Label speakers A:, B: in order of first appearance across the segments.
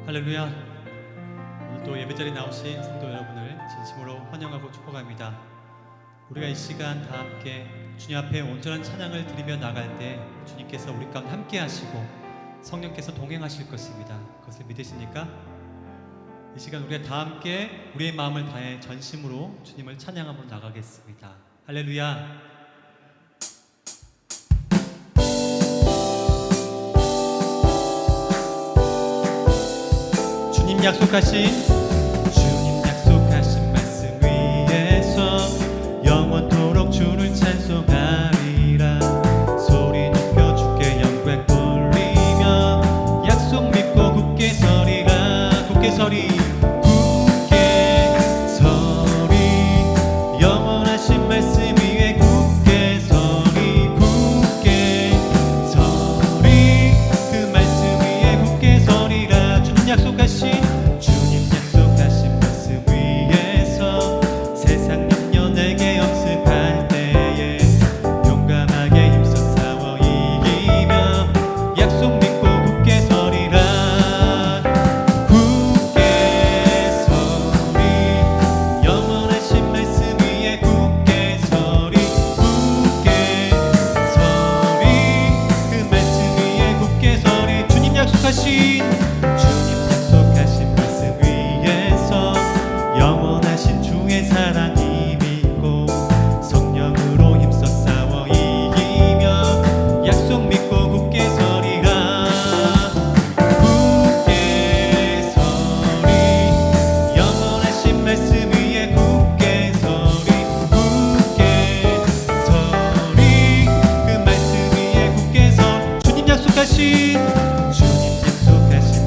A: 할렐루야. 오늘도 예배자리에 나오신 성도 여러분을 진심으로 환영하고 축복합니다. 우리가 이 시간 다 함께 주님 앞에 온전한 찬양을 드리며 나갈 때 주님께서 우리 가운데 함께 하시고 성령께서 동행하실 것입니다. 그것을 믿으십니까? 이 시간 우리가 다 함께 우리의 마음을 다해 전심으로 주님을 찬양하며 나가겠습니다. 할렐루야. 주님 약속하신 말씀 위에서 영원토록 주를 찬송하리라. 소리 높여 주께 영광 돌리며 약속 믿고 굳게 서리라. 굳게 서리 영원하신 말씀 위에 굳게 서리. 굳게 서리 그 말씀 위에 굳게 서리라. 주님 약속하신 말씀 위에서 세상 염려 내게 없음할 때에 용감하게 힘써 싸워 이기며 약속 믿고 굳게 서리라. 굳게 서리 영원하신 말씀 위에 굳게 서리. 굳게 서리 그 말씀 위에 굳게 서리. 주님 약속하신 영원하신 주의 사랑이 믿고 성령으로 힘써 싸워 이기며 약속 믿고 굳게 서리라. 굳게 서리 영원하신 말씀 위에 굳게 서리. 굳게 서리 그 말씀 위에 굳게 서. 주님 약속하신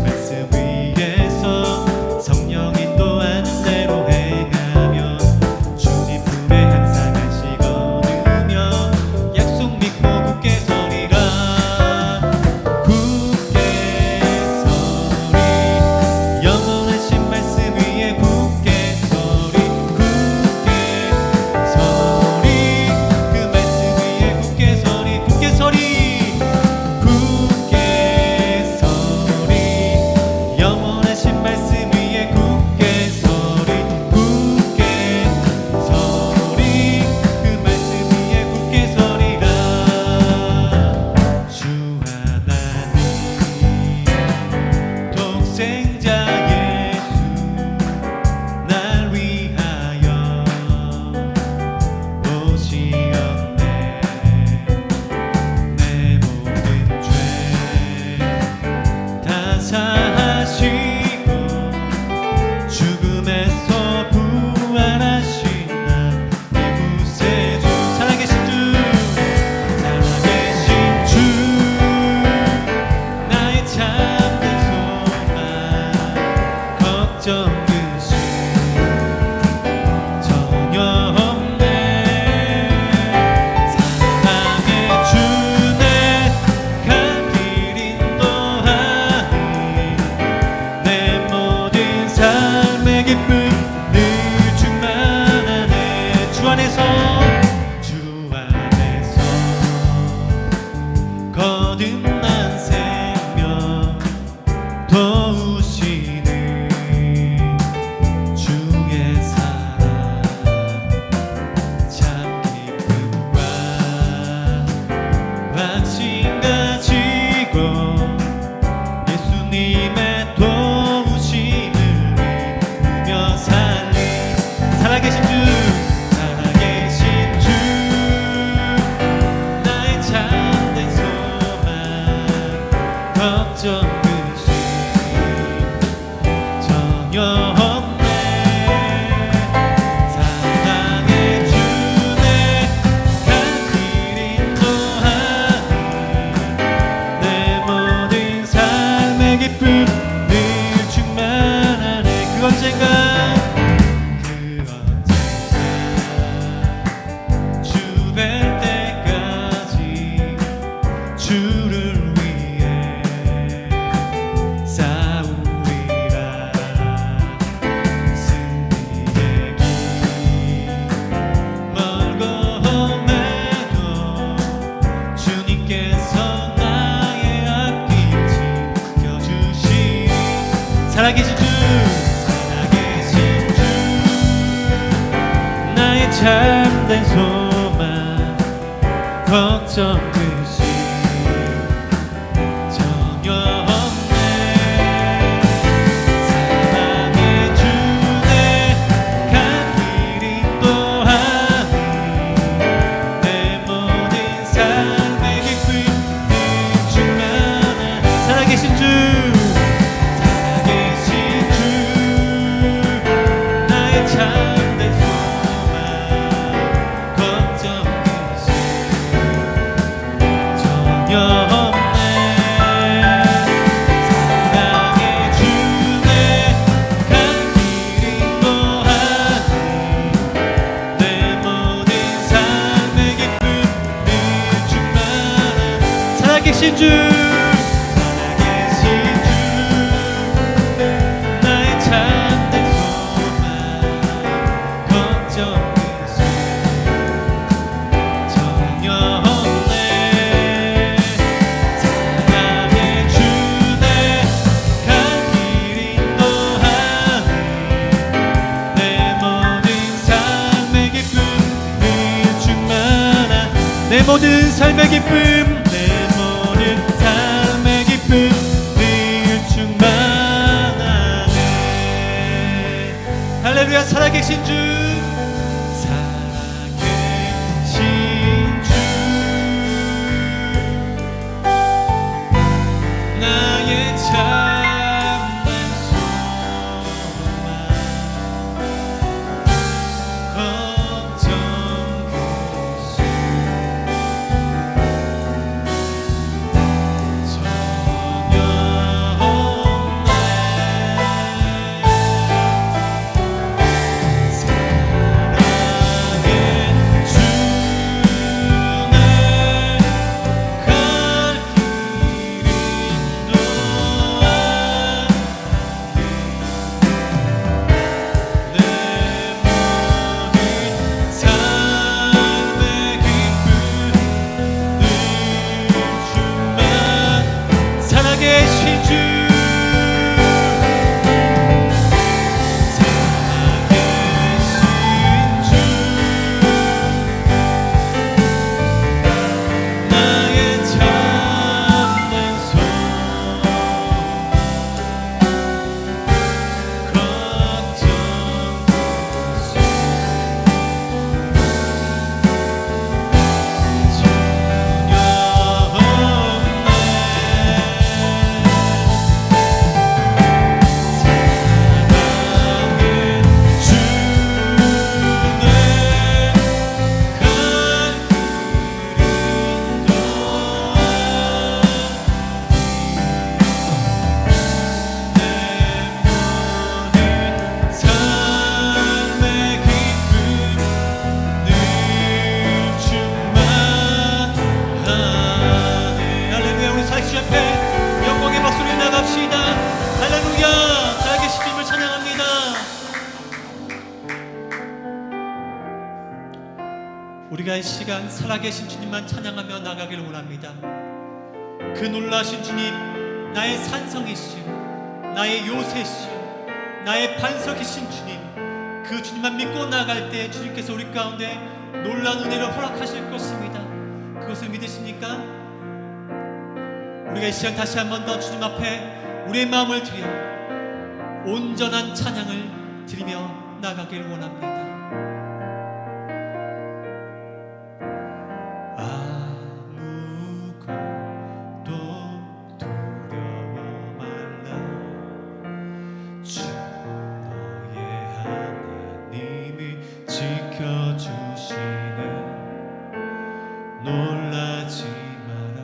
A: 말씀 위에서 성령 인도하는 대로 행하며 주님 품에 항상 안식 얻으며 약속 믿고 굳게 서리라. 굳게 서리 영원하신 말씀 위에 굳게 서리. 굳게 서리 그 말씀 위에 굳게 서리. 굳게 서리 영원하신 말씀 위에 굳게 서리. 굳게 서리 그 말씀 위에 굳게 서리라. 주 하나님 독생자 예수 날 위하여 오시었네. 내 모든 죄 다 사하시고 죽음에서 부활하신 나 구세주. 살아계신 주 나의 참된 소망 걱정 근심 전혀 없네. 사랑의 주내 갈 길 인도하니 내 모든 삶의 기쁨 늘 충만하네. 주 안에서 거듭난 생명 도우시는 주의 사랑 참 기쁨과 확신 가지고 예수님의 도우심을 믿으며 살리. 살아계신 주 나의 참된 소망 걱정 근심 전혀 없네. 사랑의 주내 갈 길 인도하니 내 모든 삶의 기쁨 늘 충만하네. 그 언젠가 주 뵐 때까지 주를 위해 싸우리라. 승리의 길 멀고 험해도 주님께서 나의 앞길 지켜주시리. 살아계신 주, 살아계신 주, 나의 참된 소망, 걱정 없이 전혀 없네. 사랑의 주내 간 길이 또하니 내 모든 삶의 기쁨이 충만한 살아계신 주, 살아계신 주, 나의 참된 소망, 걱정 없이 전혀 없네. 사랑의 주내 간 길이 또하니 내 모든 삶의 기쁨이 충만한 살아계신 주, 살아계신 주, 나의 참된 소망, 걱정 없이 전혀 없네. 사랑의 주내 간 길이 또하니 내 모든 삶의 기쁨이 충만한 내 모든 삶의 기쁨, 내 모든 삶의 기쁨이 충만하네. 할렐루야. 살아계신 주, 살아계신 주, 나의 참된 소망, 걱정 없이 전혀 없네. 우리가 이 시간 살아계신 주님만 찬양하며 나가길 원합니다. 그 놀라신 주님, 나의 산성이시오, 나의 요새시오, 나의 반석이신 주님, 그 주님만 믿고 나갈 때 주님께서 우리 가운데 놀라운 은혜를 허락하실 것입니다. 그것을 믿으십니까? 우리가 이 시간 다시 한 번 더 주님 앞에 우리의 마음을 드려 온전한 찬양을 드리며 나가길 원합니다.
B: 놀라지 마라,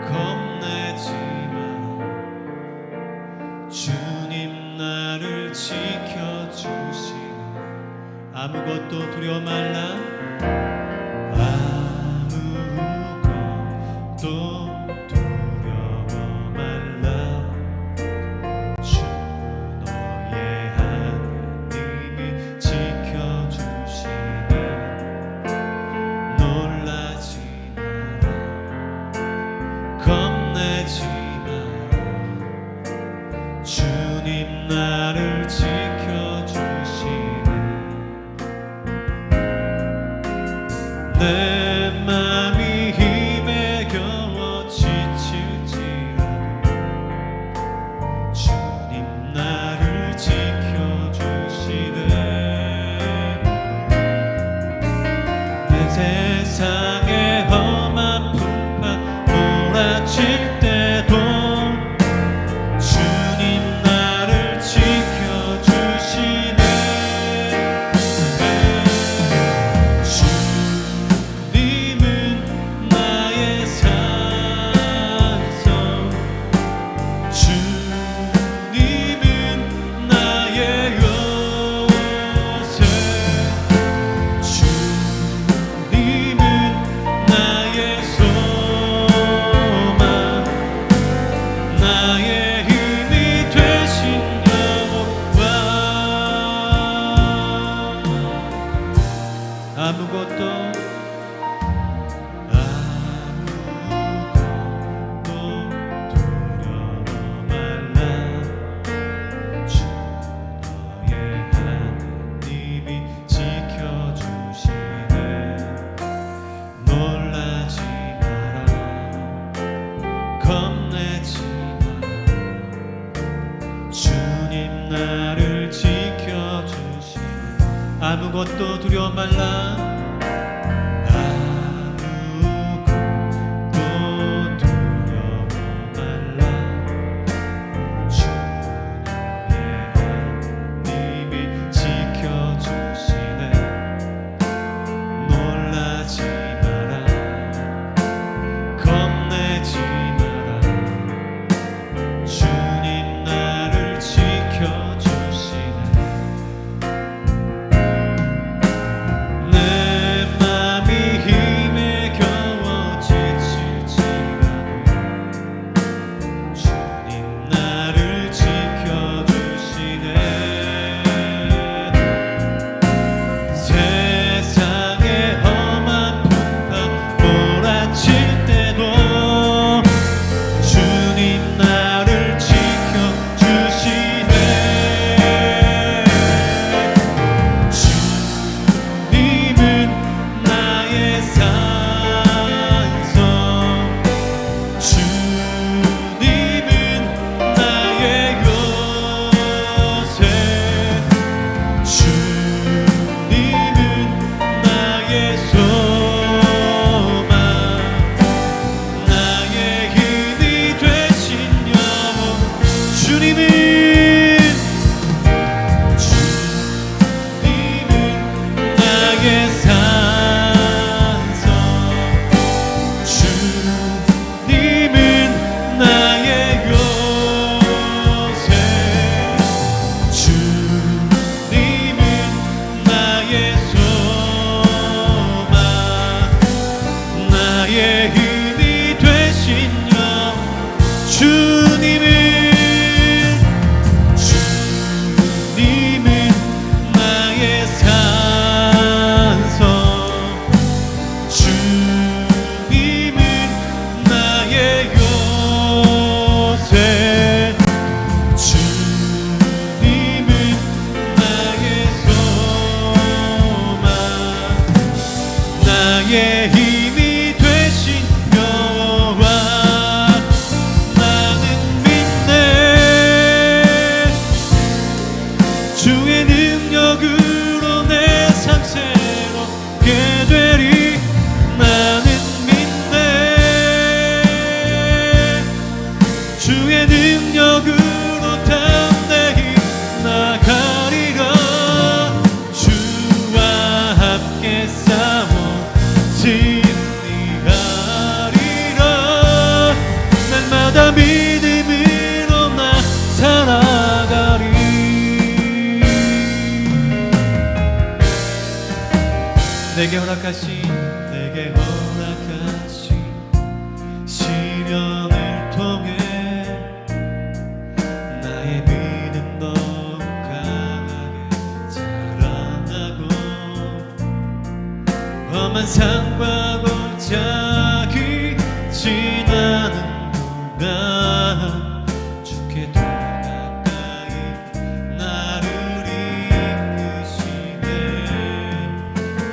B: 겁내지 마라. 주님 나를 지켜주시네.
A: 아무것도 두려워 말라.
B: 아무것도 두려워 말라. 주 너의 하나님이 지켜주시네. 놀라지 마라, 겁내지 마라. 나의 힘이 되신 여호와 아무것도 두려워 말라 주 너의 하나님이 지켜주시네 놀라지 마라 겁내지 마라 주님 나를 지켜주시네 아무것도 두려워 말라 나의 힘이 되신 여호와 나는 믿네 주의 능력으로 내 삶 새롭게 되리 나는 믿네 주의 능력으로 담대히 나가리라 주와 함께 싸워 승리하리라 날마다 믿음으로 나 살아가리 내게 허락하신 시련을 통해 나의 믿음 더욱 강하게 자라나고 험한 산과 골짜기 지나는 동안 주께 더 가까이 나를 이끄시네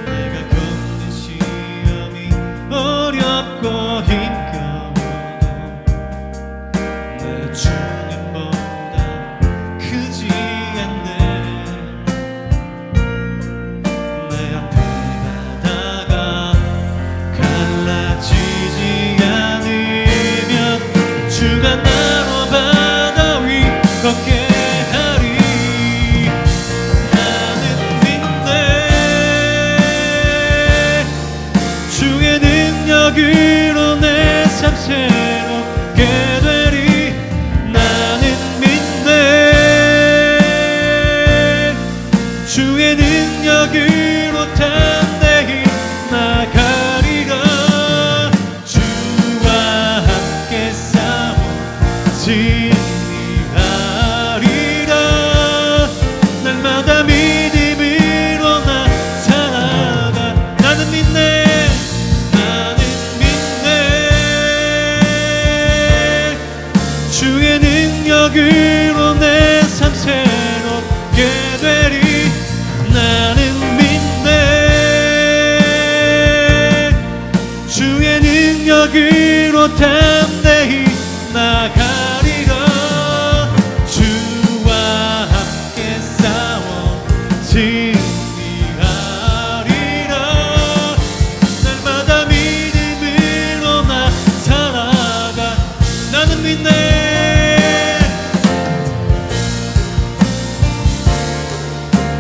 B: 내가 겪는 시험이 어렵고 힘겨워도 내 주님보다 크지 않네 내 앞에 바다가 갈라지지 않으면 주가 나로 바다 위 걷게 하리 나는 믿네 주의 능력으로 내 삶 새롭게 되리 나는 믿네 주의 능력으로 담대히 나가리라 주와 함께 싸워 승리하리라. 날마다 믿음으로 나 살아가. 나는 믿네, 나는 믿네. 주의 능력으로 내 삶 새롭게 되리. 나는 믿네. 주의 능력으로 담대히 나가리라. 주와 함께 싸워 승리하리라. 날마다 믿음으로 나 살아가. 나는 믿네.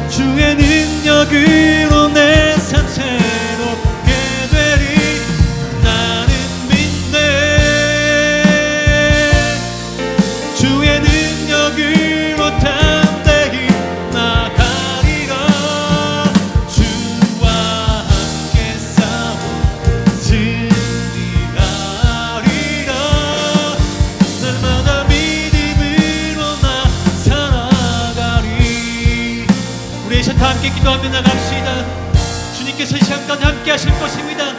B: 주의 능력으로 내 삶 새롭게 되리. 나는 믿네. 주의 능력으로 담대히 나가리라. 주와 함께 싸워 승리하리라. 날마다 믿음으로 나 살아가리.
A: 우리 이 시간 다 함께 기도하며 나갑시다. 주님께서 이 시간까지 함께 하실 것입니다.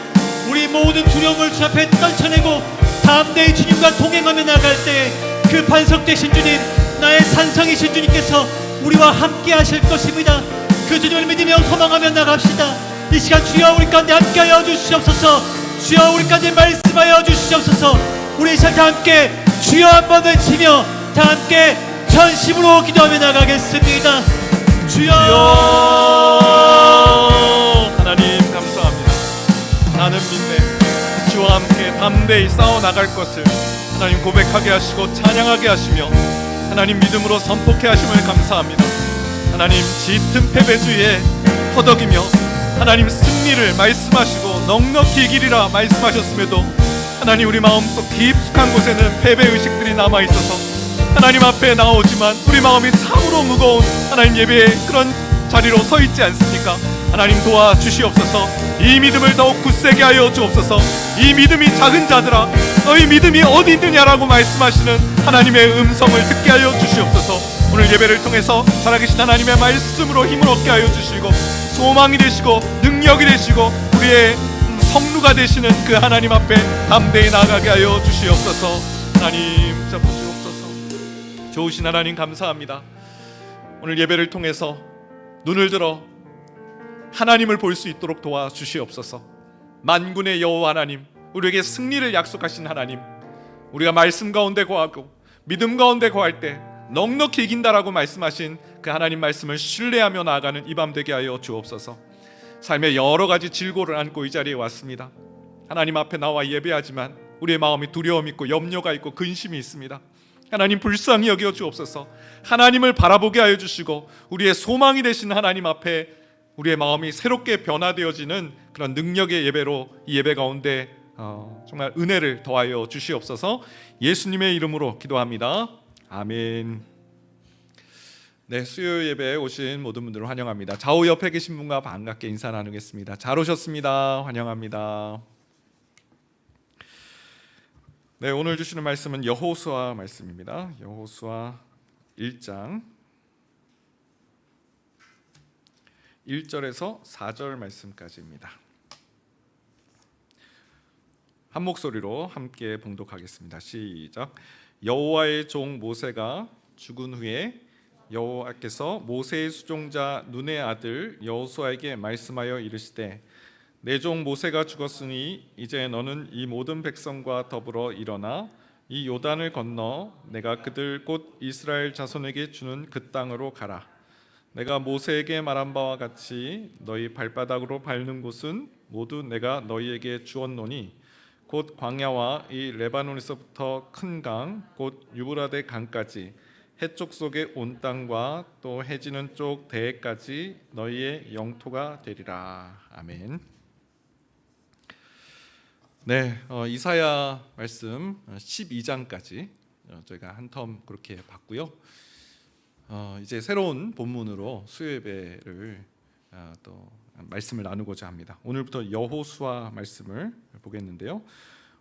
A: 우리 모든 두려움을 주 앞에 떨쳐내고 담대히 주님과 동행하며 나갈 때 그 반석 되신 주님, 나의 산성이신 주님께서 우리와 함께 하실 것입니다. 그 주님을 믿으며 소망하며 나갑시다. 이 시간 주여 우리 가운데 함께하여 주시옵소서. 주여 우리 가운데 말씀하여 주시옵소서. 우리 이 시간 다 함께 주여 한번 외치며 다 함께 전심으로 기도하며 나가겠습니다. 주여.
B: 하나님 감사합니다. 나는 믿네. 주와 함께 담대히 싸워 나갈 것을 하나님 고백하게 하시고 찬양하게 하시며 하나님 믿음으로 선포케 하심을 감사합니다. 하나님 짙은 패배주의에 허덕이며 하나님 승리를 말씀하시고 넉넉히 이기리라 말씀하셨음에도 하나님 우리 마음속 깊숙한 곳에는 패배의식들이 남아있어서 하나님 앞에 나오지만 우리 마음이 참으로 무거운 하나님 예배의 그런 자리로 서 있지 않습니까? 하나님 도와주시옵소서. 이 믿음을 더욱 굳세게 하여 주옵소서. 이 믿음이 작은 자들아 너희 믿음이 어디 있느냐라고 말씀하시는 하나님의 음성을 듣게 하여 주시옵소서. 오늘 예배를 통해서 살아계신 하나님의 말씀으로 힘을 얻게 하여 주시고 소망이 되시고 능력이 되시고 우리의 성루가 되시는 그 하나님 앞에 담대히 나아가게 하여 주시옵소서. 하나님 잡으시옵소서. 좋으신 하나님 감사합니다. 오늘 예배를 통해서 눈을 들어 하나님을 볼 수 있도록 도와주시옵소서. 만군의 여호와 하나님, 우리에게 승리를 약속하신 하나님, 우리가 말씀 가운데 거하고 믿음 가운데 거할 때 넉넉히 이긴다라고 말씀하신 그 하나님 말씀을 신뢰하며 나아가는 이 밤 되게 하여 주옵소서. 삶의 여러 가지 질고를 안고 이 자리에 왔습니다. 하나님 앞에 나와 예배하지만 우리의 마음이 두려움이 있고 염려가 있고 근심이 있습니다. 하나님 불쌍히 여겨 주옵소서. 하나님을 바라보게 하여 주시고 우리의 소망이 되신 하나님 앞에 우리의 마음이 새롭게 변화되어지는 그런 능력의 예배로 이 예배 가운데 정말 은혜를 더하여 주시옵소서. 예수님의 이름으로 기도합니다. 아멘. 네, 수요 예배에 오신 모든 분들을 환영합니다. 좌우 옆에 계신 분과 반갑게 인사 나누겠습니다. 잘 오셨습니다. 환영합니다. 네, 오늘 주시는 말씀은 여호수아 말씀입니다. 여호수아 1장 1절에서 4절 말씀까지입니다. 한 목소리로 함께 봉독하겠습니다. 시작. 여호와의 종 모세가 죽은 후에 여호와께서 모세의 수종자 눈의 아들 여호수아에게 말씀하여 이르시되 내 종 모세가 죽었으니 이제 너는 이 모든 백성과 더불어 일어나 이 요단을 건너 내가 그들 곧 이스라엘 자손에게 주는 그 땅으로 가라. 내가 모세에게 말한 바와 같이 너희 발바닥으로 밟는 곳은 모두 내가 너희에게 주었노니 곧 광야와 이 레바논에서부터 큰 강 곧 유브라데 강까지 해쪽 속의 온 땅과 또 해지는 쪽 대해까지 너희의 영토가 되리라. 아멘. 네, 이사야 말씀 12장까지 저희가 한 텀 그렇게 봤고요. 이제 새로운 본문으로 수요 예배를 또 말씀을 나누고자 합니다. 오늘부터 여호수아 말씀을 보겠는데요.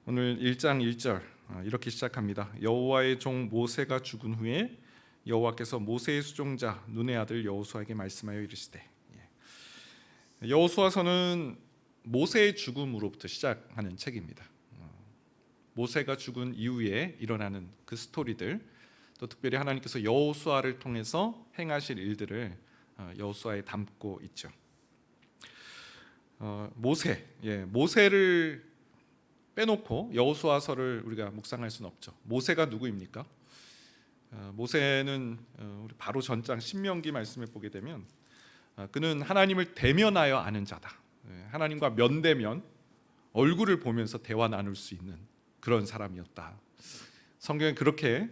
B: 오늘 1장 1절 이렇게 시작합니다. 여호와의 종 모세가 죽은 후에 여호와께서 모세의 수종자 눈의 아들 여호수아에게 말씀하여 이르시되. 여호수아서는 모세의 죽음으로부터 시작하는 책입니다. 모세가 죽은 이후에 일어나는 그 스토리들, 또 특별히 하나님께서 여호수아를 통해서 행하실 일들을 여호수아에 담고 있죠. 모세를 빼놓고 여호수아서를 우리가 묵상할 수는 없죠. 모세가 누구입니까? 모세는 우리 바로 전장 신명기 말씀을 보게 되면 그는 하나님을 대면하여 아는 자다. 하나님과 면대면 얼굴을 보면서 대화 나눌 수 있는 그런 사람이었다. 성경에 그렇게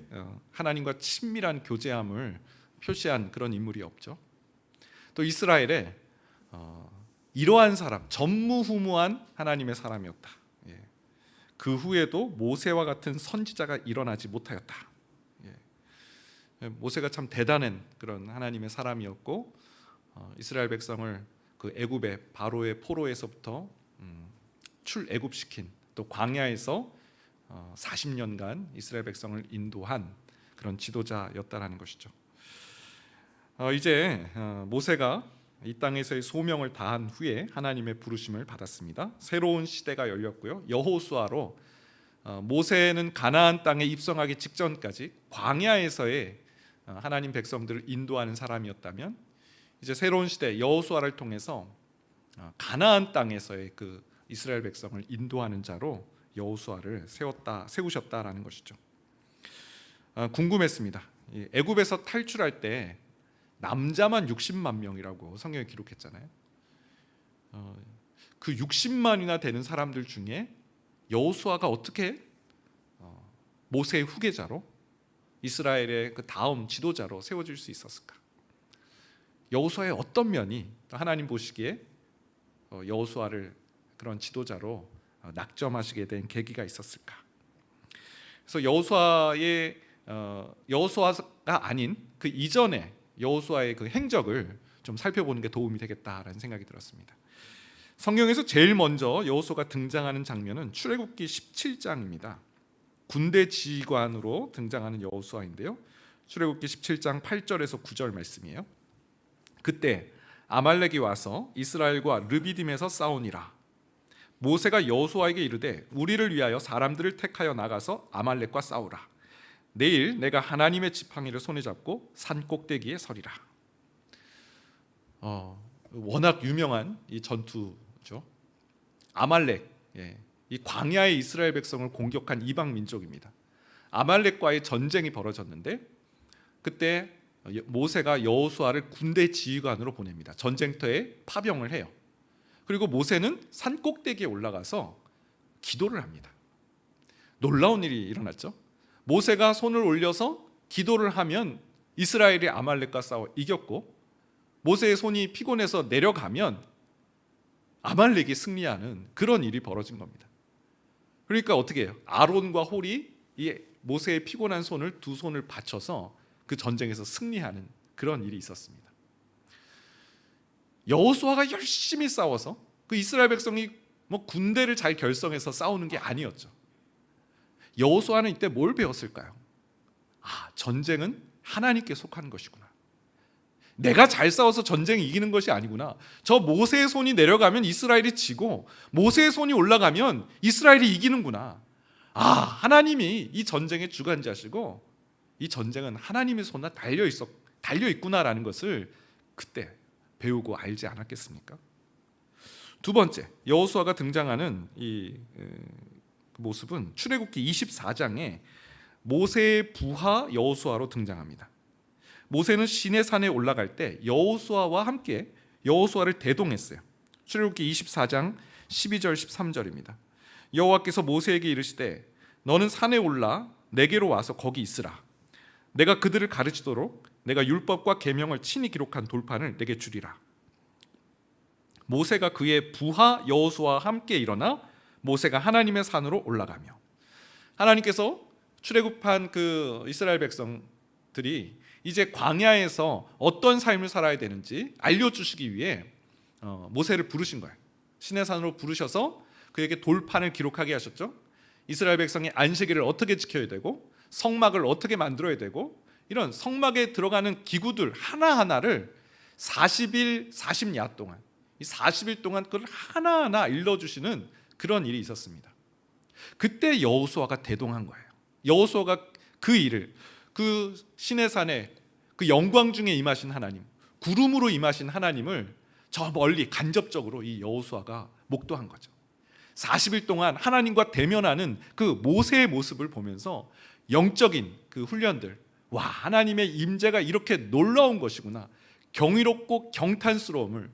B: 하나님과 친밀한 교제함을 표시한 그런 인물이 없죠. 또 이스라엘에 이러한 사람, 전무후무한 하나님의 사람이었다. 그 후에도 모세와 같은 선지자가 일어나지 못하였다. 모세가 참 대단한 그런 하나님의 사람이었고, 이스라엘 백성을 그 애굽의 바로의 포로에서부터 출애굽시킨, 또 광야에서 40년간 이스라엘 백성을 인도한 그런 지도자였다라는 것이죠. 이제 모세가 이 땅에서의 소명을 다한 후에 하나님의 부르심을 받았습니다. 새로운 시대가 열렸고요. 여호수아로 모세는 가나안 땅에 입성하기 직전까지 광야에서의 하나님 백성들을 인도하는 사람이었다면, 이제 새로운 시대 여호수아를 통해서 가나안 땅에서의 그 이스라엘 백성을 인도하는 자로 여호수아를 세우셨다라는 것이죠. 궁금했습니다. 애굽에서 탈출할 때 남자만 60만 명이라고 성경에 기록했잖아요. 그 60만이나 되는 사람들 중에 여호수아가 어떻게 모세의 후계자로, 이스라엘의 그 다음 지도자로 세워질 수 있었을까? 여호수아의 어떤 면이 하나님 보시기에 여호수아를 그런 지도자로 낙점하시게 된 계기가 있었을까? 그래서 여호수아가 아닌 그 이전에 여호수아의 그 행적을 좀 살펴보는 게 도움이 되겠다라는 생각이 들었습니다. 성경에서 제일 먼저 여호수아가 등장하는 장면은 출애굽기 17장입니다. 군대 지휘관으로 등장하는 여호수아인데요. 출애굽기 17장 8절에서 9절 말씀이에요. 그때 아말렉이 와서 이스라엘과 르비딤에서 싸우니라. 모세가 여호수아에게 이르되 우리를 위하여 사람들을 택하여 나가서 아말렉과 싸우라. 내일 내가 하나님의 지팡이를 손에 잡고 산 꼭대기에 서리라. 워낙 유명한 이 전투죠. 아말렉, 이 광야의 이스라엘 백성을 공격한 이방 민족입니다. 아말렉과의 전쟁이 벌어졌는데, 그때 모세가 여호수아를 군대 지휘관으로 보냅니다. 전쟁터에 파병을 해요. 그리고 모세는 산 꼭대기에 올라가서 기도를 합니다. 놀라운 일이 일어났죠. 모세가 손을 올려서 기도를 하면 이스라엘이 아말렉과 싸워 이겼고, 모세의 손이 피곤해서 내려가면 아말렉이 승리하는 그런 일이 벌어진 겁니다. 그러니까 어떻게 해요? 아론과 홀이 이 모세의 피곤한 손을 두 손을 받쳐서 그 전쟁에서 승리하는 그런 일이 있었습니다. 여호수아가 열심히 싸워서 그 이스라엘 백성이 군대를 잘 결성해서 싸우는 게 아니었죠. 여호수아는 이때 뭘 배웠을까요? 전쟁은 하나님께 속한 것이구나. 내가 잘 싸워서 전쟁이 이기는 것이 아니구나. 저 모세의 손이 내려가면 이스라엘이 지고, 모세의 손이 올라가면 이스라엘이 이기는구나. 하나님이 이 전쟁의 주관자시고 이 전쟁은 하나님의 손에 달려 있구나라는 것을 그때 배우고 알지 않았겠습니까? 두 번째, 여호수아가 등장하는 이 모습은 출애굽기 24장에 모세의 부하 여호수아로 등장합니다. 모세는 시내산에 올라갈 때 여호수아와 함께 여호수아를 대동했어요. 출애굽기 24장 12절 13절입니다. 여호와께서 모세에게 이르시되 너는 산에 올라 내게로 와서 거기 있으라. 내가 그들을 가르치도록 내가 율법과 계명을 친히 기록한 돌판을 내게 주리라. 모세가 그의 부하 여호수아와 함께 일어나 모세가 하나님의 산으로 올라가며, 하나님께서 출애굽한 그 이스라엘 백성들이 이제 광야에서 어떤 삶을 살아야 되는지 알려주시기 위해 모세를 부르신 거예요. 시내산으로 부르셔서 그에게 돌판을 기록하게 하셨죠. 이스라엘 백성이 안식일을 어떻게 지켜야 되고 성막을 어떻게 만들어야 되고 이런 성막에 들어가는 기구들 하나하나를 40일 40야 동안 이 40일 동안 그걸 하나하나 일러주시는 그런 일이 있었습니다. 그때 여호수아가 대동한 거예요. 여호수아가 그 일을 그 시내산에 그 영광 중에 임하신 하나님, 구름으로 임하신 하나님을 저 멀리 간접적으로 이 여호수아가 목도한 거죠. 40일 동안 하나님과 대면하는 그 모세의 모습을 보면서 영적인 그 훈련들, 와, 하나님의 임재가 이렇게 놀라운 것이구나, 경이롭고 경탄스러움을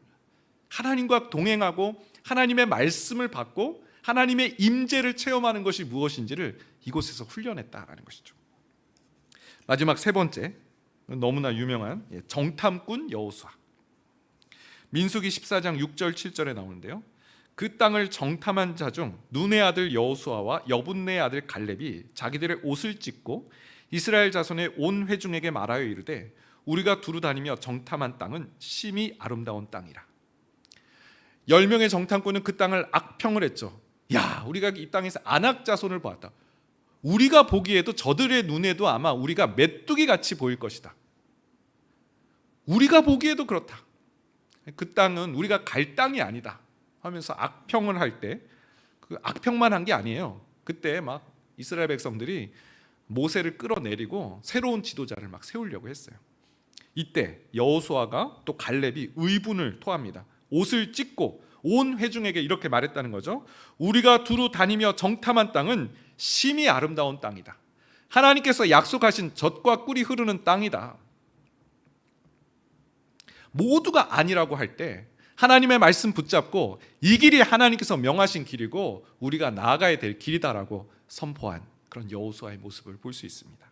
B: 하나님과 동행하고 하나님의 말씀을 받고 하나님의 임재를 체험하는 것이 무엇인지를 이곳에서 훈련했다라는 것이죠. 마지막 세 번째, 너무나 유명한 정탐꾼 여호수아. 민수기 14장 6절 7절에 나오는데요. 그 땅을 정탐한 자 중 눈의 아들 여호수아와 여분네의 아들 갈렙이 자기들의 옷을 찢고 이스라엘 자손의 온 회중에게 말하여 이르되 우리가 두루 다니며 정탐한 땅은 심히 아름다운 땅이라. 10명의 정탐꾼은 그 땅을 악평을 했죠. 야, 우리가 이 땅에서 안악 자손을 보았다. 우리가 보기에도 저들의 눈에도 아마 우리가 메뚜기 같이 보일 것이다. 우리가 보기에도 그렇다. 그 땅은 우리가 갈 땅이 아니다 하면서 악평을 할 때 그 악평만 한 게 아니에요. 그때 막 이스라엘 백성들이 모세를 끌어내리고 새로운 지도자를 막 세우려고 했어요. 이때 여호수아가 또 갈렙이 의분을 토합니다. 옷을 찢고 온 회중에게 이렇게 말했다는 거죠. 우리가 두루 다니며 정탐한 땅은 심히 아름다운 땅이다. 하나님께서 약속하신 젖과 꿀이 흐르는 땅이다. 모두가 아니라고 할 때 하나님의 말씀 붙잡고 이 길이 하나님께서 명하신 길이고 우리가 나아가야 될 길이다라고 선포한 그런 여호수아의 모습을 볼 수 있습니다.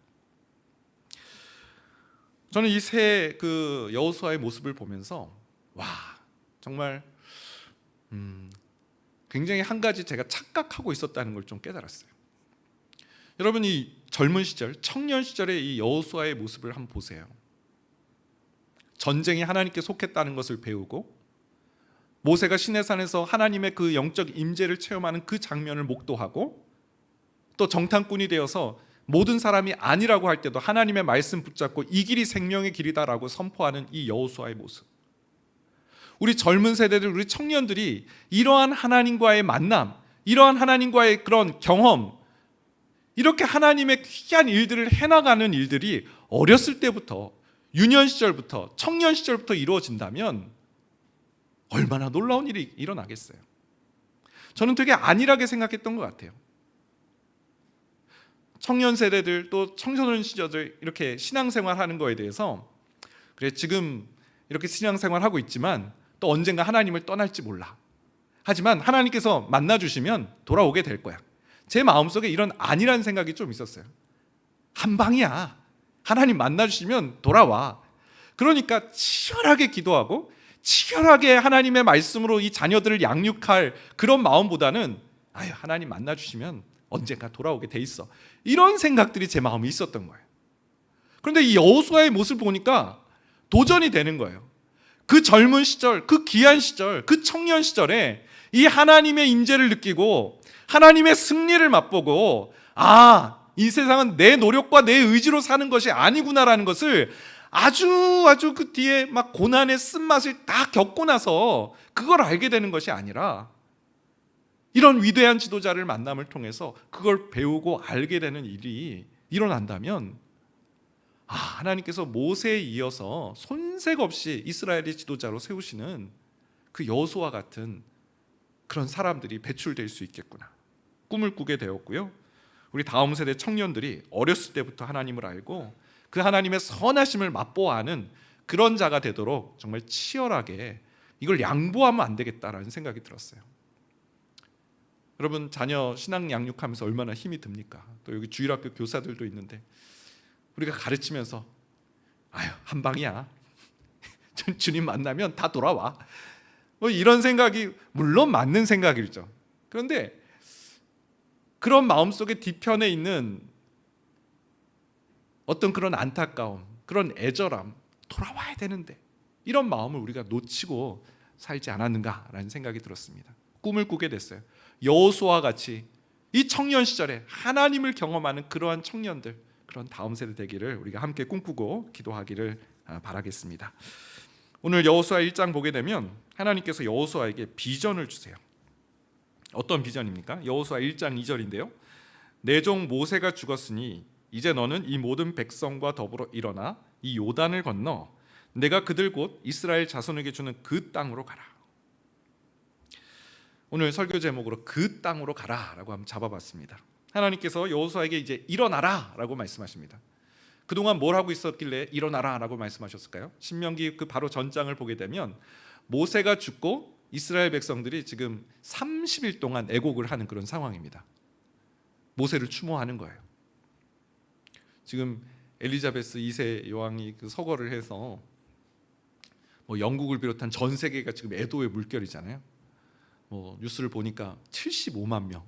B: 저는 이 세 그 여호수아의 모습을 보면서 와, 정말 굉장히 한 가지 제가 착각하고 있었다는 걸 좀 깨달았어요. 여러분, 이 젊은 시절, 청년 시절의 이 여호수아의 모습을 한번 보세요. 전쟁이 하나님께 속했다는 것을 배우고 모세가 시내산에서 하나님의 그 영적 임재를 체험하는 그 장면을 목도하고 또 정탐꾼이 되어서 모든 사람이 아니라고 할 때도 하나님의 말씀 붙잡고 이 길이 생명의 길이다라고 선포하는 이 여호수아의 모습. 우리 젊은 세대들, 우리 청년들이 이러한 하나님과의 만남, 이러한 하나님과의 그런 경험, 이렇게 하나님의 귀한 일들을 해나가는 일들이 어렸을 때부터, 유년 시절부터, 청년 시절부터 이루어진다면 얼마나 놀라운 일이 일어나겠어요. 저는 되게 안일하게 생각했던 것 같아요. 청년 세대들 또 청소년 시절들 이렇게 신앙생활하는 거에 대해서 그래, 지금 이렇게 신앙생활하고 있지만 또 언젠가 하나님을 떠날지 몰라. 하지만 하나님께서 만나주시면 돌아오게 될 거야. 제 마음속에 이런 안일한 생각이 좀 있었어요. 한 방이야. 하나님 만나주시면 돌아와. 그러니까 치열하게 기도하고 치열하게 하나님의 말씀으로 이 자녀들을 양육할 그런 마음보다는 아유, 하나님 만나주시면 언젠가 돌아오게 돼 있어. 이런 생각들이 제 마음에 있었던 거예요. 그런데 이 여호수아의 모습을 보니까 도전이 되는 거예요. 그 젊은 시절, 그 귀한 시절, 그 청년 시절에 이 하나님의 임재를 느끼고 하나님의 승리를 맛보고 아, 이 세상은 내 노력과 내 의지로 사는 것이 아니구나라는 것을 아주 그 뒤에 막 고난의 쓴맛을 다 겪고 나서 그걸 알게 되는 것이 아니라 이런 위대한 지도자를 만남을 통해서 그걸 배우고 알게 되는 일이 일어난다면 아, 하나님께서 모세에 이어서 손색 없이 이스라엘의 지도자로 세우시는 그 여호수아 같은 그런 사람들이 배출될 수 있겠구나 꿈을 꾸게 되었고요. 우리 다음 세대 청년들이 어렸을 때부터 하나님을 알고 그 하나님의 선하심을 맛보아하는 그런 자가 되도록 정말 치열하게 이걸 양보하면 안 되겠다라는 생각이 들었어요. 여러분, 자녀 신앙 양육하면서 얼마나 힘이 듭니까? 또 여기 주일학교 교사들도 있는데 우리가 가르치면서 아유, 한 방이야. 주님 만나면 다 돌아와. 뭐 이런 생각이 물론 맞는 생각이죠. 그런데 그런 마음속에 뒤편에 있는 어떤 그런 안타까움, 그런 애절함, 돌아와야 되는데 이런 마음을 우리가 놓치고 살지 않았는가라는 생각이 들었습니다. 꿈을 꾸게 됐어요. 여호수아와 같이 이 청년 시절에 하나님을 경험하는 그러한 청년들, 그런 다음 세대 되기를 우리가 함께 꿈꾸고 기도하기를 바라겠습니다. 오늘 여호수아 1장 보게 되면 하나님께서 여호수아에게 비전을 주세요. 어떤 비전입니까? 여호수아 1장 2절인데요. 내 종 모세가 죽었으니 이제 너는 이 모든 백성과 더불어 일어나 이 요단을 건너 내가 그들 곧 이스라엘 자손에게 주는 그 땅으로 가라. 오늘 설교 제목으로 그 땅으로 가라라고 한번 잡아봤습니다. 하나님께서 여호수아에게 이제 일어나라라고 말씀하십니다. 그동안 뭘 하고 있었길래 일어나라라고 말씀하셨을까요? 신명기 그 바로 전장을 보게 되면 모세가 죽고 이스라엘 백성들이 지금 30일 동안 애곡을 하는 그런 상황입니다. 모세를 추모하는 거예요. 지금 엘리자베스 2세 여왕이 그 서거를 해서 뭐 영국을 비롯한 전 세계가 지금 애도의 물결이잖아요. 뭐 뉴스를 보니까 75만 명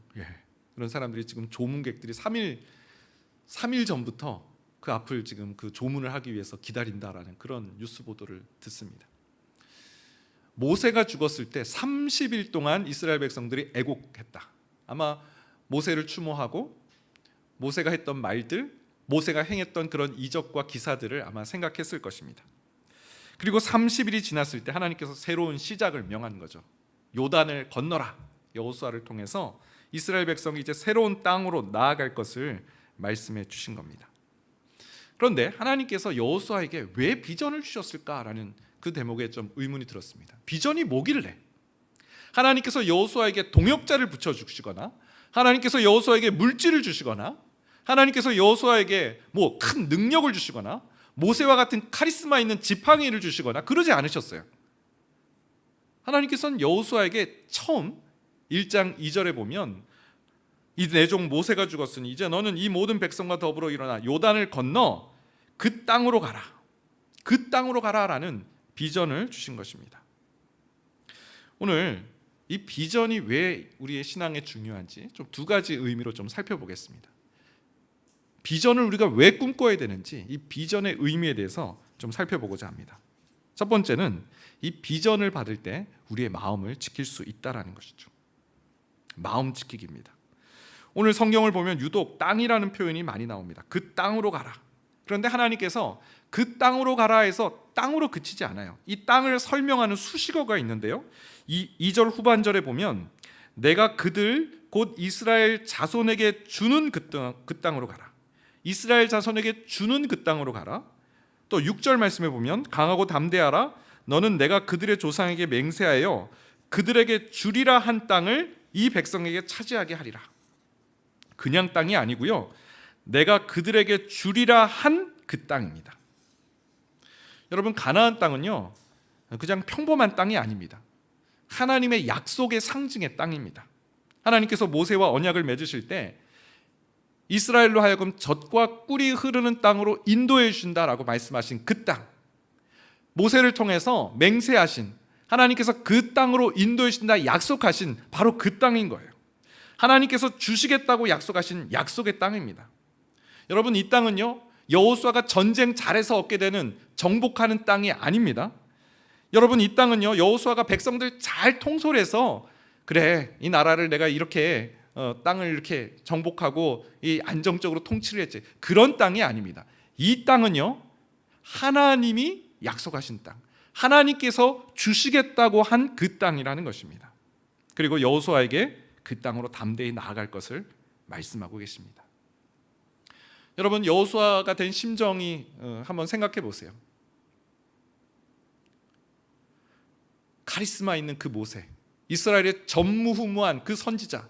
B: 그런 사람들이 지금 조문객들이 3일 전부터 그 앞을 지금 그 조문을 하기 위해서 기다린다라는 그런 뉴스 보도를 듣습니다. 모세가 죽었을 때 30일 동안 이스라엘 백성들이 애곡했다. 아마 모세를 추모하고 모세가 했던 말들, 모세가 행했던 그런 이적과 기사들을 아마 생각했을 것입니다. 그리고 30일이 지났을 때 하나님께서 새로운 시작을 명한 거죠. 요단을 건너라. 여호수아를 통해서 이스라엘 백성이 이제 새로운 땅으로 나아갈 것을 말씀해 주신 겁니다. 그런데 하나님께서 여호수아에게 왜 비전을 주셨을까라는 그 대목에 좀 의문이 들었습니다. 비전이 뭐길래? 하나님께서 여호수아에게 동역자를 붙여주시거나 하나님께서 여호수아에게 물질을 주시거나 하나님께서 여호수아에게 뭐 큰 능력을 주시거나 모세와 같은 카리스마 있는 지팡이를 주시거나 그러지 않으셨어요. 하나님께서는 여호수아에게 처음 1장 2절에 보면 이 내 종 모세가 죽었으니 이제 너는 이 모든 백성과 더불어 일어나 요단을 건너 그 땅으로 가라. 그 땅으로 가라라는 비전을 주신 것입니다. 오늘 이 비전이 왜 우리의 신앙에 중요한지 좀 두 가지 의미로 좀 살펴보겠습니다. 비전을 우리가 왜 꿈꿔야 되는지 이 비전의 의미에 대해서 좀 살펴보고자 합니다. 첫 번째는 이 비전을 받을 때 우리의 마음을 지킬 수 있다라는 것이죠. 마음 지키기입니다. 오늘 성경을 보면 유독 땅이라는 표현이 많이 나옵니다. 그 땅으로 가라. 그런데 하나님께서 그 땅으로 가라 해서 땅으로 그치지 않아요. 이 땅을 설명하는 수식어가 있는데요. 이 2절 후반절에 보면 내가 그들 곧 이스라엘 자손에게 주는 그 땅으로 가라. 이스라엘 자손에게 주는 그 땅으로 가라. 또 6절 말씀에 보면 강하고 담대하라. 너는 내가 그들의 조상에게 맹세하여 그들에게 주리라 한 땅을 이 백성에게 차지하게 하리라. 그냥 땅이 아니고요. 내가 그들에게 주리라 한 그 땅입니다. 여러분 가나안 땅은요. 그냥 평범한 땅이 아닙니다. 하나님의 약속의 상징의 땅입니다. 하나님께서 모세와 언약을 맺으실 때 이스라엘로 하여금 젖과 꿀이 흐르는 땅으로 인도해 주신다라고 말씀하신 그 땅, 모세를 통해서 맹세하신 하나님께서 그 땅으로 인도해 주신다 약속하신 바로 그 땅인 거예요. 하나님께서 주시겠다고 약속하신 약속의 땅입니다. 여러분 이 땅은요 여호수아가 전쟁 잘해서 얻게 되는 정복하는 땅이 아닙니다. 여러분 이 땅은요 여호수아가 백성들 잘 통솔해서 그래 이 나라를 내가 이렇게 땅을 이렇게 정복하고 이 안정적으로 통치를 했지 그런 땅이 아닙니다. 이 땅은요 하나님이 약속하신 땅, 하나님께서 주시겠다고 한 그 땅이라는 것입니다. 그리고 여호수아에게 그 땅으로 담대히 나아갈 것을 말씀하고 계십니다. 여러분 여호수아가 된 심정이 한번 생각해 보세요. 카리스마 있는 그 모세, 이스라엘의 전무후무한 그 선지자,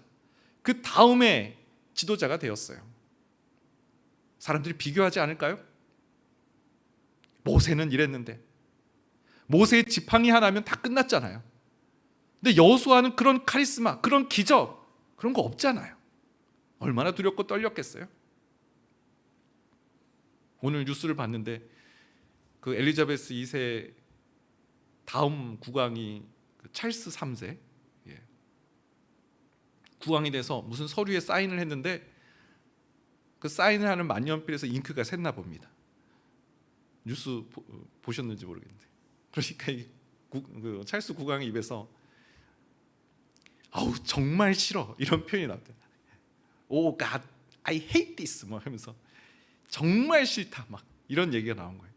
B: 그 다음에 지도자가 되었어요. 사람들이 비교하지 않을까요? 모세는 이랬는데 모세의 지팡이 하나면 다 끝났잖아요. 근데 여호수아는 그런 카리스마, 그런 기적 그런 거 없잖아요. 얼마나 두렵고 떨렸겠어요? 오늘 뉴스를 봤는데 그 엘리자베스 2세 다음 국왕이 찰스 3세 국왕이 돼서 무슨 서류에 사인을 했는데 그 사인을 하는 만년필에서 잉크가 샜나 봅니다. 뉴스 보셨는지 모르겠는데 그러니까 그 찰스 국왕의 입에서 아우 정말 싫어 이런 표현이 나왔대요. Oh God, I hate this 뭐 하면서 정말 싫다 막 이런 얘기가 나온 거예요.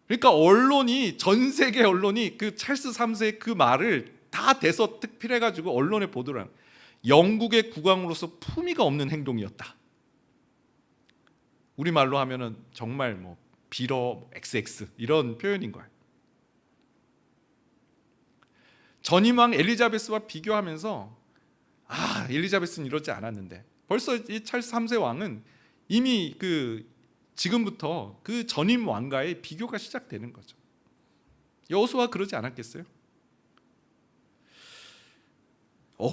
B: 그러니까 언론이 전 세계 언론이 그 찰스 3세의 그 말을 다 대서 특필해가지고 언론에 보도를 한 영국의 국왕으로서 품위가 없는 행동이었다. 우리 말로 하면은 정말 뭐 빌어 XX 이런 표현인 거예요. 전임왕 엘리자베스와 비교하면서 엘리자베스는 이러지 않았는데 벌써 이 찰스 3세 왕은 이미 지금부터 그 전임 왕과의 비교가 시작되는 거죠. 여호수아 그러지 않았겠어요?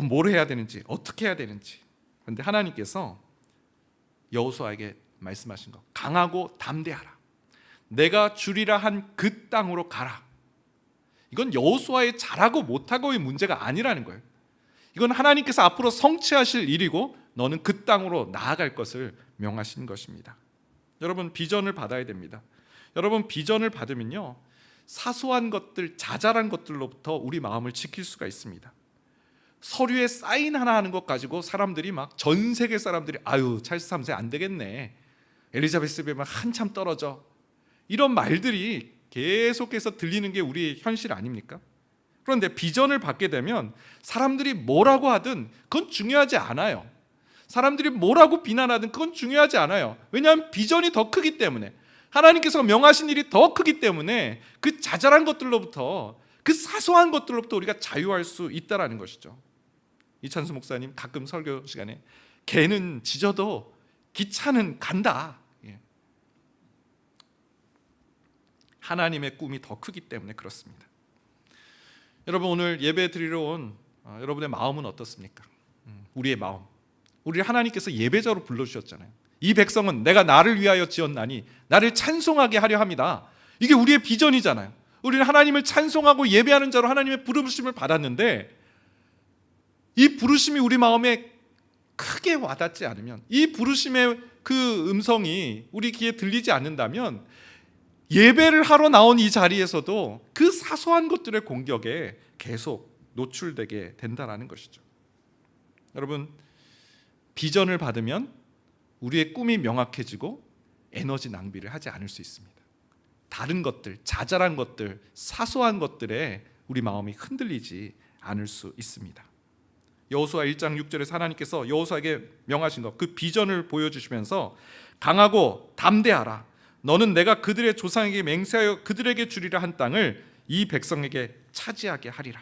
B: 뭘 해야 되는지 어떻게 해야 되는지. 그런데 하나님께서 여호수아에게 말씀하신 거, 강하고 담대하라. 내가 주리라 한 그 땅으로 가라. 이건 여호수아의 잘하고 못하고의 문제가 아니라는 거예요. 이건 하나님께서 앞으로 성취하실 일이고 너는 그 땅으로 나아갈 것을 명하신 것입니다. 여러분 비전을 받아야 됩니다. 여러분 비전을 받으면요 사소한 것들, 자잘한 것들로부터 우리 마음을 지킬 수가 있습니다. 서류에 사인 하나 하는 것 가지고 사람들이 막 전 세계 사람들이 찰스 3세 안 되겠네, 엘리자베스 비하면 한참 떨어져, 이런 말들이 계속해서 들리는 게 우리의 현실 아닙니까? 그런데 비전을 받게 되면 사람들이 뭐라고 하든 그건 중요하지 않아요. 사람들이 뭐라고 비난하든 그건 중요하지 않아요. 왜냐하면 비전이 더 크기 때문에, 하나님께서 명하신 일이 더 크기 때문에 그 자잘한 것들로부터, 그 사소한 것들로부터 우리가 자유할 수 있다라는 것이죠. 이찬수 목사님 가끔 설교 시간에 개는 짖어도 기차는 간다. 하나님의 꿈이 더 크기 때문에 그렇습니다. 여러분 오늘 예배 드리러 온 여러분의 마음은 어떻습니까? 우리의 마음, 우리를 하나님께서 예배자로 불러주셨잖아요. 이 백성은 내가 나를 위하여 지었나니 나를 찬송하게 하려 합니다. 이게 우리의 비전이잖아요. 우리는 하나님을 찬송하고 예배하는 자로 하나님의 부르심을 받았는데, 이 부르심이 우리 마음에 크게 와닿지 않으면, 이 부르심의 그 음성이 우리 귀에 들리지 않는다면 예배를 하러 나온 이 자리에서도 그 사소한 것들의 공격에 계속 노출되게 된다는 것이죠. 여러분 비전을 받으면 우리의 꿈이 명확해지고 에너지 낭비를 하지 않을 수 있습니다. 다른 것들, 자잘한 것들, 사소한 것들에 우리 마음이 흔들리지 않을 수 있습니다. 여호수아 1장 6절에서 하나님께서 여호수아에게 명하신 것, 그 비전을 보여주시면서 강하고 담대하라. 너는 내가 그들의 조상에게 맹세하여 그들에게 주리라 한 땅을 이 백성에게 차지하게 하리라.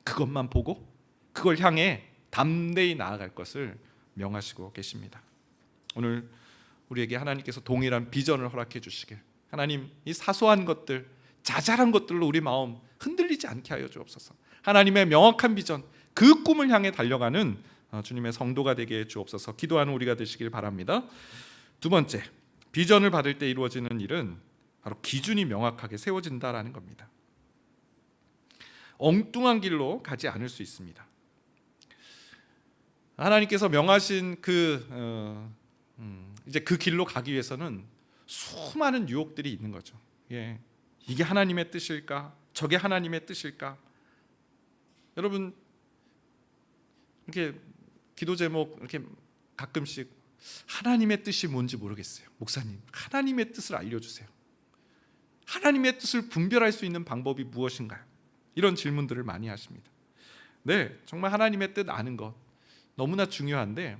B: 그것만 보고 그걸 향해 담대히 나아갈 것을 명하시고 계십니다. 오늘 우리에게 하나님께서 동일한 비전을 허락해 주시길, 하나님 이 사소한 것들, 자잘한 것들로 우리 마음 흔들리지 않게 하여 주옵소서. 하나님의 명확한 비전, 그 꿈을 향해 달려가는 주님의 성도가 되게 해 주옵소서. 기도하는 우리가 되시길 바랍니다. 두 번째, 비전을 받을 때 이루어지는 일은 바로 기준이 명확하게 세워진다라는 겁니다. 엉뚱한 길로 가지 않을 수 있습니다. 하나님께서 명하신 이제 그 길로 가기 위해서는 수많은 유혹들이 있는 거죠. 이게 하나님의 뜻일까? 저게 하나님의 뜻일까? 여러분 이렇게 기도 제목 이렇게 가끔씩 하나님의 뜻이 뭔지 모르겠어요. 목사님, 하나님의 뜻을 알려주세요. 하나님의 뜻을 분별할 수 있는 방법이 무엇인가요? 이런 질문들을 많이 하십니다. 네, 정말 하나님의 뜻 아는 것 너무나 중요한데,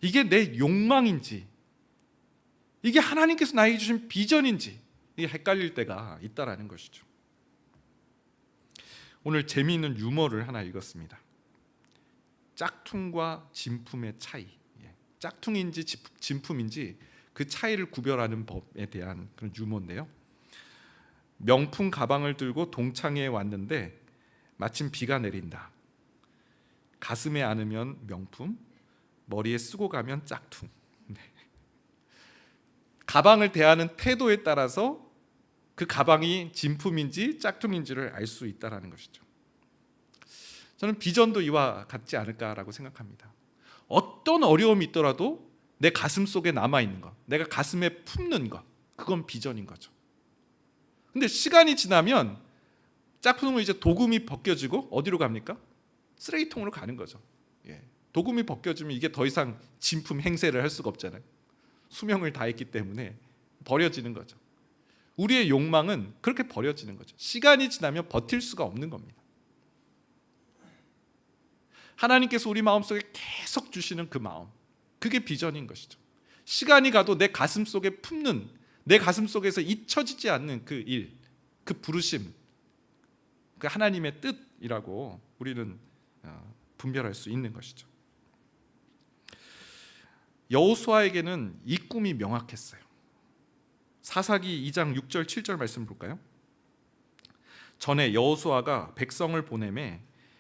B: 이게 내 욕망인지, 이게 하나님께서 나에게 주신 비전인지 이게 헷갈릴 때가 있다라는 것이죠. 오늘 재미있는 유머를 하나 읽었습니다. 짝퉁과 진품의 차이, 짝퉁인지 진품인지 그 차이를 구별하는 법에 대한 그런 유머인데요. 명품 가방을 들고 동창회에 왔는데 마침 비가 내린다. 가슴에 안으면 명품, 머리에 쓰고 가면 짝퉁. 가방을 대하는 태도에 따라서 그 가방이 진품인지 짝퉁인지를 알 수 있다는 것이죠. 저는 비전도 이와 같지 않을까라고 생각합니다. 어떤 어려움이 있더라도 내 가슴 속에 남아있는 것, 내가 가슴에 품는 것, 그건 비전인 거죠. 근데 시간이 지나면 짝퉁은 이제 도금이 벗겨지고 어디로 갑니까? 쓰레기통으로 가는 거죠. 도금이 벗겨지면 이게 더 이상 진품 행세를 할 수가 없잖아요. 수명을 다했기 때문에 버려지는 거죠. 우리의 욕망은 그렇게 버려지는 거죠. 시간이 지나면 버틸 수가 없는 겁니다. 하나님께서 우리 마음속에 계속 주시는 그 마음, 그게 비전인 것이죠. 시간이 가도 내 가슴 속에 품는, 내 가슴 속에서 잊혀지지 않는 그 일, 그 부르심, 그 하나님의 뜻이라고 우리는 분별할 수 있는 것이죠. 여호수아에게는 이 꿈이 명확했어요. 사사기 2장 6절 7절 말씀 볼까요? 전에 여호수아가 백성을 보내매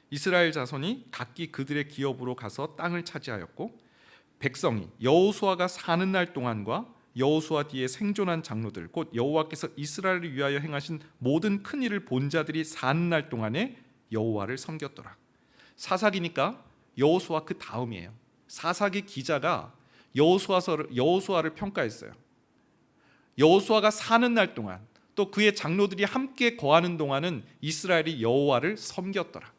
B: 이스라엘 자손이 각기 그들의 기업으로 가서 땅을 차지하였고 백성이 여호수아가 사는 날 동안과 여호수아 뒤에 생존한 장로들 곧 여호와께서 이스라엘을 위하여 행하신 모든 큰 일을 본 자들이 사는 날 동안에 여호와를 섬겼더라. 사사기니까 여호수아 그 다음이에요. 사사기 기자가 여호수아를 평가했어요. 여호수아가 사는 날 동안 또 그의 장로들이 함께 거하는 동안은 이스라엘이 여호와를 섬겼더라.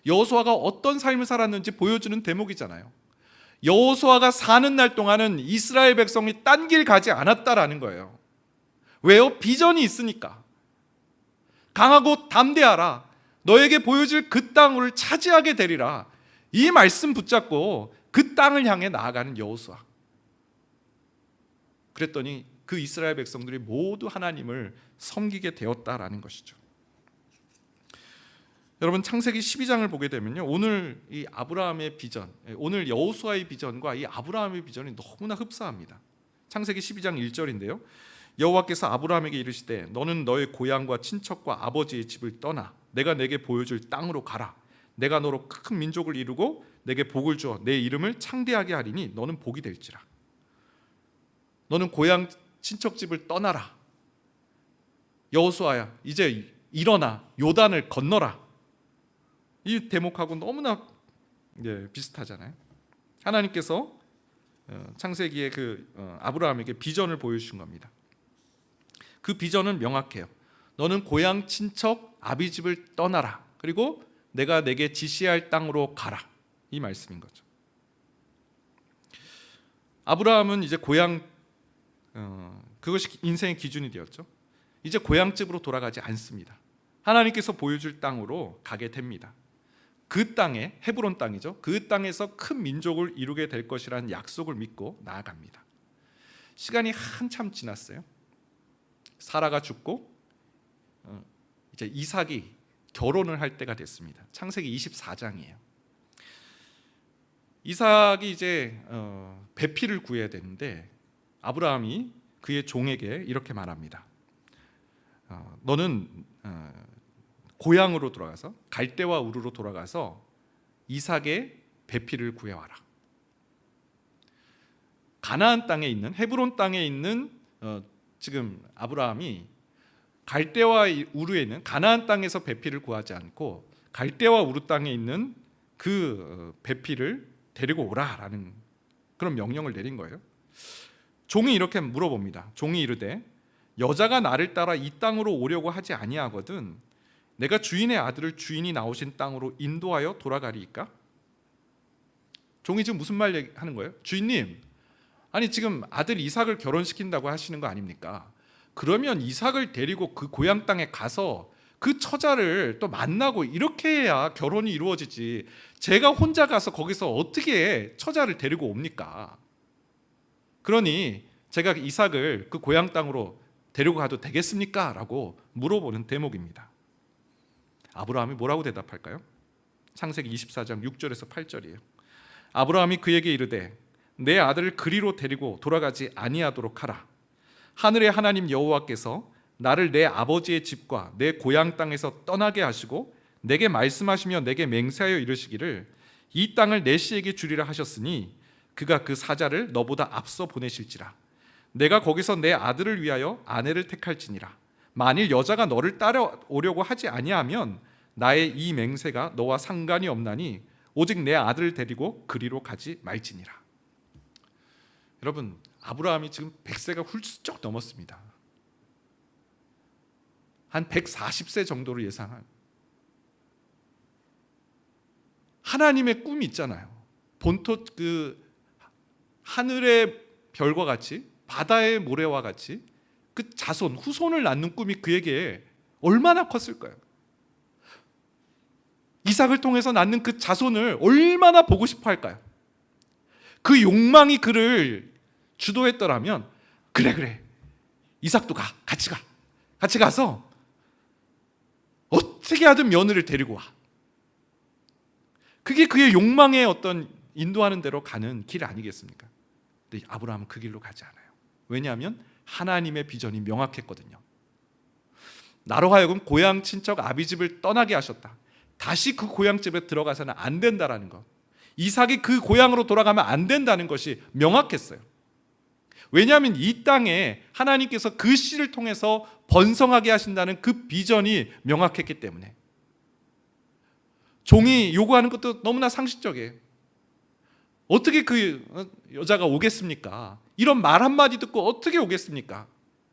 B: 여호수아가 어떤 삶을 살았는지 보여주는 대목이잖아요. 여호수아가 사는 날 동안은 이스라엘 백성이 딴 길 가지 않았다라는 거예요. 왜요? 비전이 있으니까. 강하고 담대하라. 너에게 보여줄 그 땅을 차지하게 되리라. 이 말씀 붙잡고 그 땅을 향해 나아가는 여호수아. 그랬더니 그 이스라엘 백성들이 모두 하나님을 섬기게 되었다라는 것이죠. 여러분 창세기 12장을 보게 되면요, 오늘 이 아브라함의 비전, 오늘 여호수아의 비전과 이 아브라함의 비전이 너무나 흡사합니다. 창세기 12장 1절인데요. 여호와께서 아브라함에게 이르시되 너는 너의 고향과 친척과 아버지의 집을 떠나 내가 내게 보여줄 땅으로 가라. 내가 너로 큰 민족을 이루고 내게 복을 주어 내 이름을 창대하게 하리니 너는 복이 될지라. 너는 고향 친척집을 떠나라. 여호수아야, 이제 일어나 요단을 건너라. 이 대목하고 너무나 비슷하잖아요. 하나님께서 창세기에 아브라함에게 비전을 보여주신 겁니다. 그 비전은 명확해요. 너는 고향 친척 아비집을 떠나라. 그리고 내가 내게 지시할 땅으로 가라. 이 말씀인 거죠. 아브라함은 이제 그것이 인생의 기준이 되었죠. 이제 고향집으로 돌아가지 않습니다. 하나님께서 보여줄 땅으로 가게 됩니다. 그 땅에, 헤브론 땅이죠. 그 땅에서 큰 민족을 이루게 될 것이라는 약속을 믿고 나아갑니다. 시간이 한참 지났어요. 사라가 죽고 이제 이삭이 결혼을 할 때가 됐습니다. 창세기 24장이에요. 이삭이 이제 배필을 구해야 되는데 아브라함이 그의 종에게 이렇게 말합니다. 너는 고향으로 돌아가서 갈대와 우르로 돌아가서 이삭의 배필을 구해와라. 가나안 땅에 있는 헤브론 땅에 있는 지금 아브라함이 갈대와 우르에 있는 가나안 땅에서 배필을 구하지 않고 갈대와 우르 땅에 있는 그 배필을 데리고 오라라는 그런 명령을 내린 거예요. 종이 이렇게 물어봅니다. 종이 이르되 여자가 나를 따라 이 땅으로 오려고 하지 아니하거든 내가 주인의 아들을 주인이 나오신 땅으로 인도하여 돌아가리이까? 종이 지금 무슨 말 하는 거예요? 주인님, 아니 지금 아들 이삭을 결혼시킨다고 하시는 거 아닙니까? 그러면 이삭을 데리고 그 고향 땅에 가서 그 처자를 또 만나고 이렇게 해야 결혼이 이루어지지 제가 혼자 가서 거기서 어떻게 처자를 데리고 옵니까? 그러니 제가 이삭을 그 고향 땅으로 데리고 가도 되겠습니까? 라고 물어보는 대목입니다. 아브라함이 뭐라고 대답할까요? 창세기 24장 6절에서 8절이에요. 아브라함이 그에게 이르되 내 아들을 그리로 데리고 돌아가지 아니하도록 하라. 하늘의 하나님 여호와께서 나를 내 아버지의 집과 내 고향 땅에서 떠나게 하시고 내게 말씀하시며 내게 맹세하여 이르시기를 이 땅을 내 씨에게 주리라 하셨으니 그가 그 사자를 너보다 앞서 보내실지라. 내가 거기서 내 아들을 위하여 아내를 택할지니라. 만일 여자가 너를 따라오려고 하지 아니하면 나의 이 맹세가 너와 상관이 없나니 오직 내 아들을 데리고 그리로 가지 말지니라. 여러분, 아브라함이 지금 100세가 훌쩍 넘었습니다. 한 140세 정도로 예상한 하나님의 꿈이 있잖아요. 본토 그 하늘의 별과 같이 바다의 모래와 같이 그 자손 후손을 낳는 꿈이 그에게 얼마나 컸을까요? 이삭을 통해서 낳는 그 자손을 얼마나 보고 싶어 할까요? 그 욕망이 그를 주도했더라면 그래 이삭도 같이 가서 어떻게 하든 며느리를 데리고 와. 그게 그의 욕망의 어떤 인도하는 대로 가는 길 아니겠습니까? 근데 아브라함은 그 길로 가지 않아요. 왜냐하면 하나님의 비전이 명확했거든요. 나로 하여금 고향 친척 아비집을 떠나게 하셨다. 다시 그 고향집에 들어가서는 안 된다라는 것, 이삭이 그 고향으로 돌아가면 안 된다는 것이 명확했어요. 왜냐하면 이 땅에 하나님께서 그 씨를 통해서 번성하게 하신다는 그 비전이 명확했기 때문에. 종이 요구하는 것도 너무나 상식적이에요. 어떻게 그 여자가 오겠습니까? 이런 말 한마디 듣고 어떻게 오겠습니까?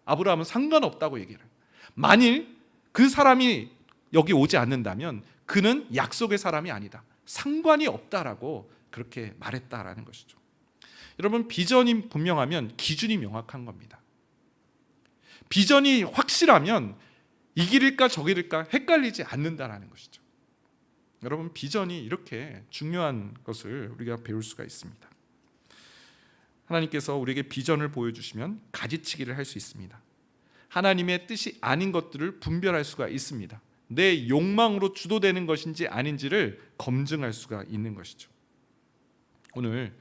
B: 아브라함은 상관없다고 얘기를 해요. 만일 그 사람이 여기 오지 않는다면 그는 약속의 사람이 아니다, 상관이 없다라고 그렇게 말했다라는 것이죠. 여러분, 비전이 분명하면 기준이 명확한 겁니다. 비전이 확실하면 이 길일까 저 길일까 헷갈리지 않는다라는 것이죠. 여러분, 비전이 이렇게 중요한 것을 우리가 배울 수가 있습니다. 하나님께서 우리에게 비전을 보여주시면 가지치기를 할 수 있습니다. 하나님의 뜻이 아닌 것들을 분별할 수가 있습니다. 내 욕망으로 주도되는 것인지 아닌지를 검증할 수가 있는 것이죠. 오늘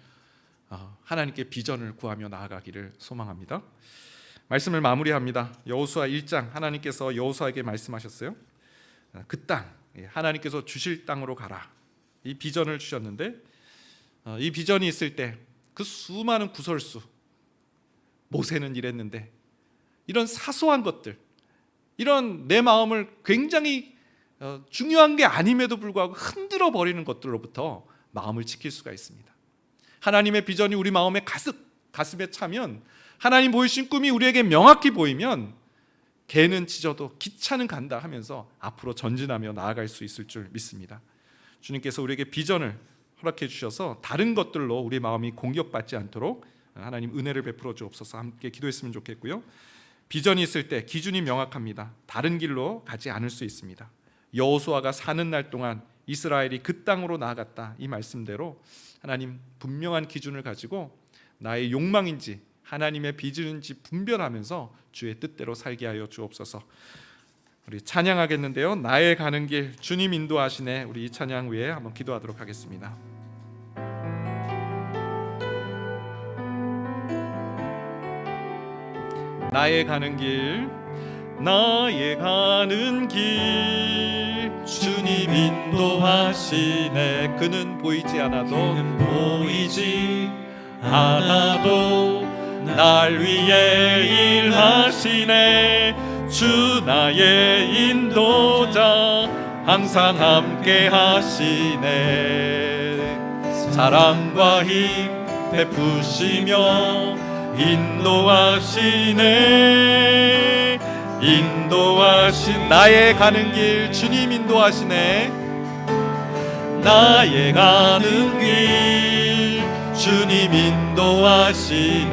B: 하나님께 비전을 구하며 나아가기를 소망합니다. 말씀을 마무리합니다. 여호수아 1장, 하나님께서 여호수아에게 말씀하셨어요. 그 땅, 하나님께서 주실 땅으로 가라. 이 비전을 주셨는데, 이 비전이 있을 때 그 수많은 구설수, 모세는 이랬는데, 이런 사소한 것들, 이런 내 마음을 굉장히 중요한 게 아님에도 불구하고 흔들어 버리는 것들로부터 마음을 지킬 수가 있습니다. 하나님의 비전이 우리 마음에 가슴에 차면, 하나님 보이신 꿈이 우리에게 명확히 보이면 개는 짖어도 기차는 간다 하면서 앞으로 전진하며 나아갈 수 있을 줄 믿습니다. 주님께서 우리에게 비전을 허락해 주셔서 다른 것들로 우리 마음이 공격받지 않도록 하나님 은혜를 베풀어 주옵소서. 함께 기도했으면 좋겠고요. 비전이 있을 때 기준이 명확합니다. 다른 길로 가지 않을 수 있습니다. 여호수아가 사는 날 동안 이스라엘이 그 땅으로 나아갔다, 이 말씀대로 하나님 분명한 기준을 가지고 나의 욕망인지 하나님의 비전인지 분별하면서 주의 뜻대로 살게 하여 주옵소서. 우리 찬양하겠는데요. 나의 가는 길 주님 인도하시네. 우리 이 찬양 후에 한번 기도하도록 하겠습니다. 나의 가는 길, 나의 가는 길 주님 인도하시네. 그는 보이지 않아도 날 위해 일하시네. 주 나의 인도자 항상 함께 하시네. 사랑과 힘 베푸시며 인도하시네. 인도하신 나의 가는 길 주님 인도하시네. 나의 가는 길 주님 인도하시네.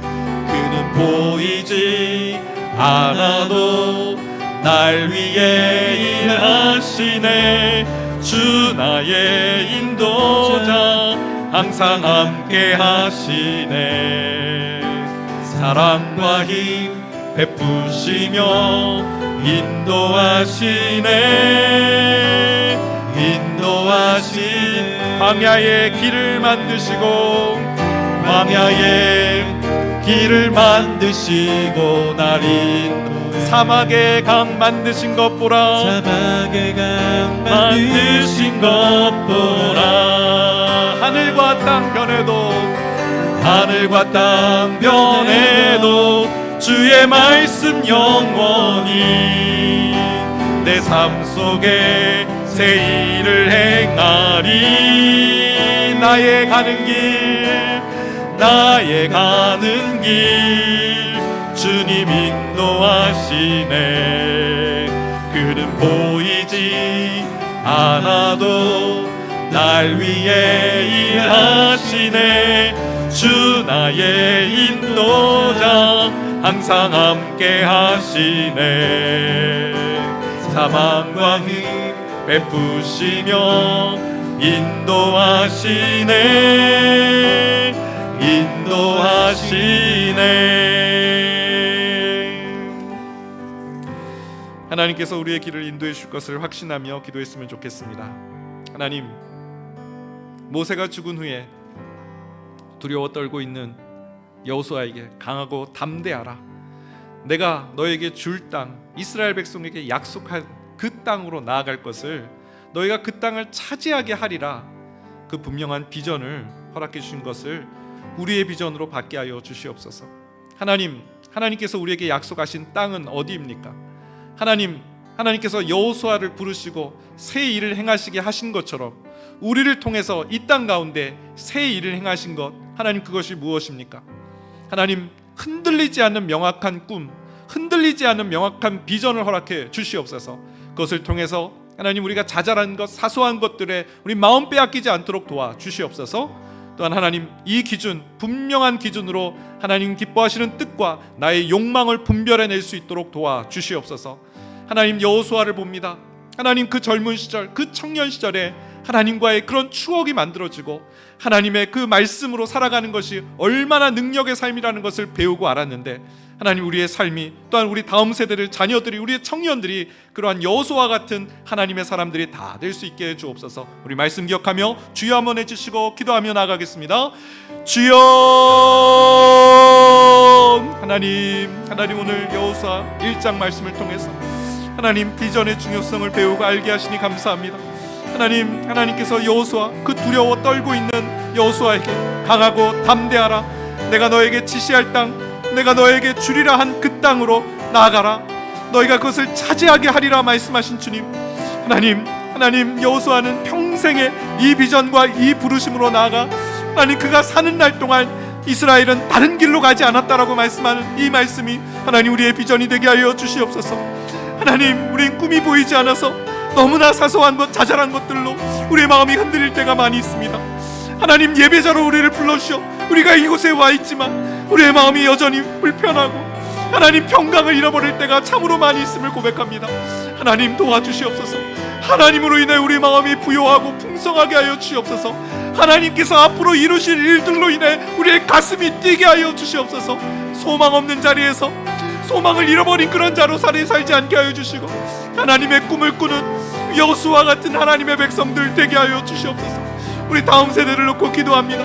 B: 그는 보이지 않아도 날 위해 일하시네. 주 나의 인도자 항상 함께 하시네. 사랑과 힘 베푸시며 인도하시네. 인도하신 광야의 길을 만드시고 날 인도 사막의 강 만드신 것 보라.
A: 사막의 강
B: 만드신 것 보라. 하늘과 땅 변해도 주의 말씀 영원히 내 삶 속에 새 일을 행하리. 나의 가는 길 주님 인도하시네. 그는 보이지 않아도 날 위해 일하시네. 주 나의 인도자 항상 함께 하시네. 사망과 힘 베푸시며 인도하시네. 하나님께서 우리의 길을 인도해 줄 것을 확신하며 기도했으면 좋겠습니다. 하나님, 모세가 죽은 후에 두려워 떨고 있는 여호수아에게 강하고 담대하라. 내가 너에게 줄 땅, 이스라엘 백성에게 약속한 그 땅으로 나아갈 것을 너희가 그 땅을 차지하게 하리라. 그 분명한 비전을 허락해 주신 것을 우리의 비전으로 받게 하여 주시옵소서. 하나님께서 우리에게 약속하신 땅은 어디입니까? 하나님께서 여호수아를 부르시고 새 일을 행하시게 하신 것처럼 우리를 통해서 이 땅 가운데 새 일을 행하신 것, 하나님, 그것이 무엇입니까? 하나님, 흔들리지 않는 명확한 꿈, 흔들리지 않는 명확한 비전을 허락해 주시옵소서. 그것을 통해서 하나님, 우리가 자잘한 것, 사소한 것들에 우리 마음 빼앗기지 않도록 도와 주시옵소서. 또한 하나님, 이 기준, 분명한 기준으로 하나님 기뻐하시는 뜻과 나의 욕망을 분별해낼 수 있도록 도와 주시옵소서. 하나님, 여호수아를 봅니다. 하나님, 그 젊은 시절, 그 청년 시절에 하나님과의 그런 추억이 만들어지고 하나님의 그 말씀으로 살아가는 것이 얼마나 능력의 삶이라는 것을 배우고 알았는데, 하나님, 우리의 삶이, 또한 우리 다음 세대들, 자녀들이, 우리의 청년들이 그러한 여호수아 같은 하나님의 사람들이 다 될 수 있게 해주옵소서. 우리 말씀 기억하며 주여 한번 해주시고 기도하며 나가겠습니다. 주여. 하나님 오늘 여호수아 1장 말씀을 통해서 하나님 비전의 중요성을 배우고 알게 하시니 감사합니다. 하나님께서 여호수아, 그 두려워 떨고 있는 여호수아에게 강하고 담대하라. 내가 너에게 지시할 땅, 내가 너에게 주리라 한 그 땅으로 나아가라. 너희가 그것을 차지하게 하리라 말씀하신 주님. 하나님, 여호수아는 평생에 이 비전과 이 부르심으로 나아가 하나님, 그가 사는 날 동안 이스라엘은 다른 길로 가지 않았다라고 말씀하는 이 말씀이 하나님, 우리의 비전이 되게 하여 주시옵소서. 하나님, 우린 꿈이 보이지 않아서 너무나 사소한 것, 자잘한 것들로 우리의 마음이 흔들릴 때가 많이 있습니다. 하나님, 예배자로 우리를 불러주셔 우리가 이곳에 와 있지만 우리의 마음이 여전히 불편하고 하나님, 평강을 잃어버릴 때가 참으로 많이 있음을 고백합니다. 하나님, 도와주시옵소서. 하나님으로 인해 우리 마음이 부요하고 풍성하게 하여 주시옵소서. 하나님께서 앞으로 이루실 일들로 인해 우리의 가슴이 뛰게 하여 주시옵소서. 소망 없는 자리에서 소망을 잃어버린 그런 자로 살지 않게 하여 주시고 하나님의 꿈을 꾸는 여호수아 같은 하나님의 백성들 되게 하여 주시옵소서. 우리 다음 세대를 놓고 기도합니다.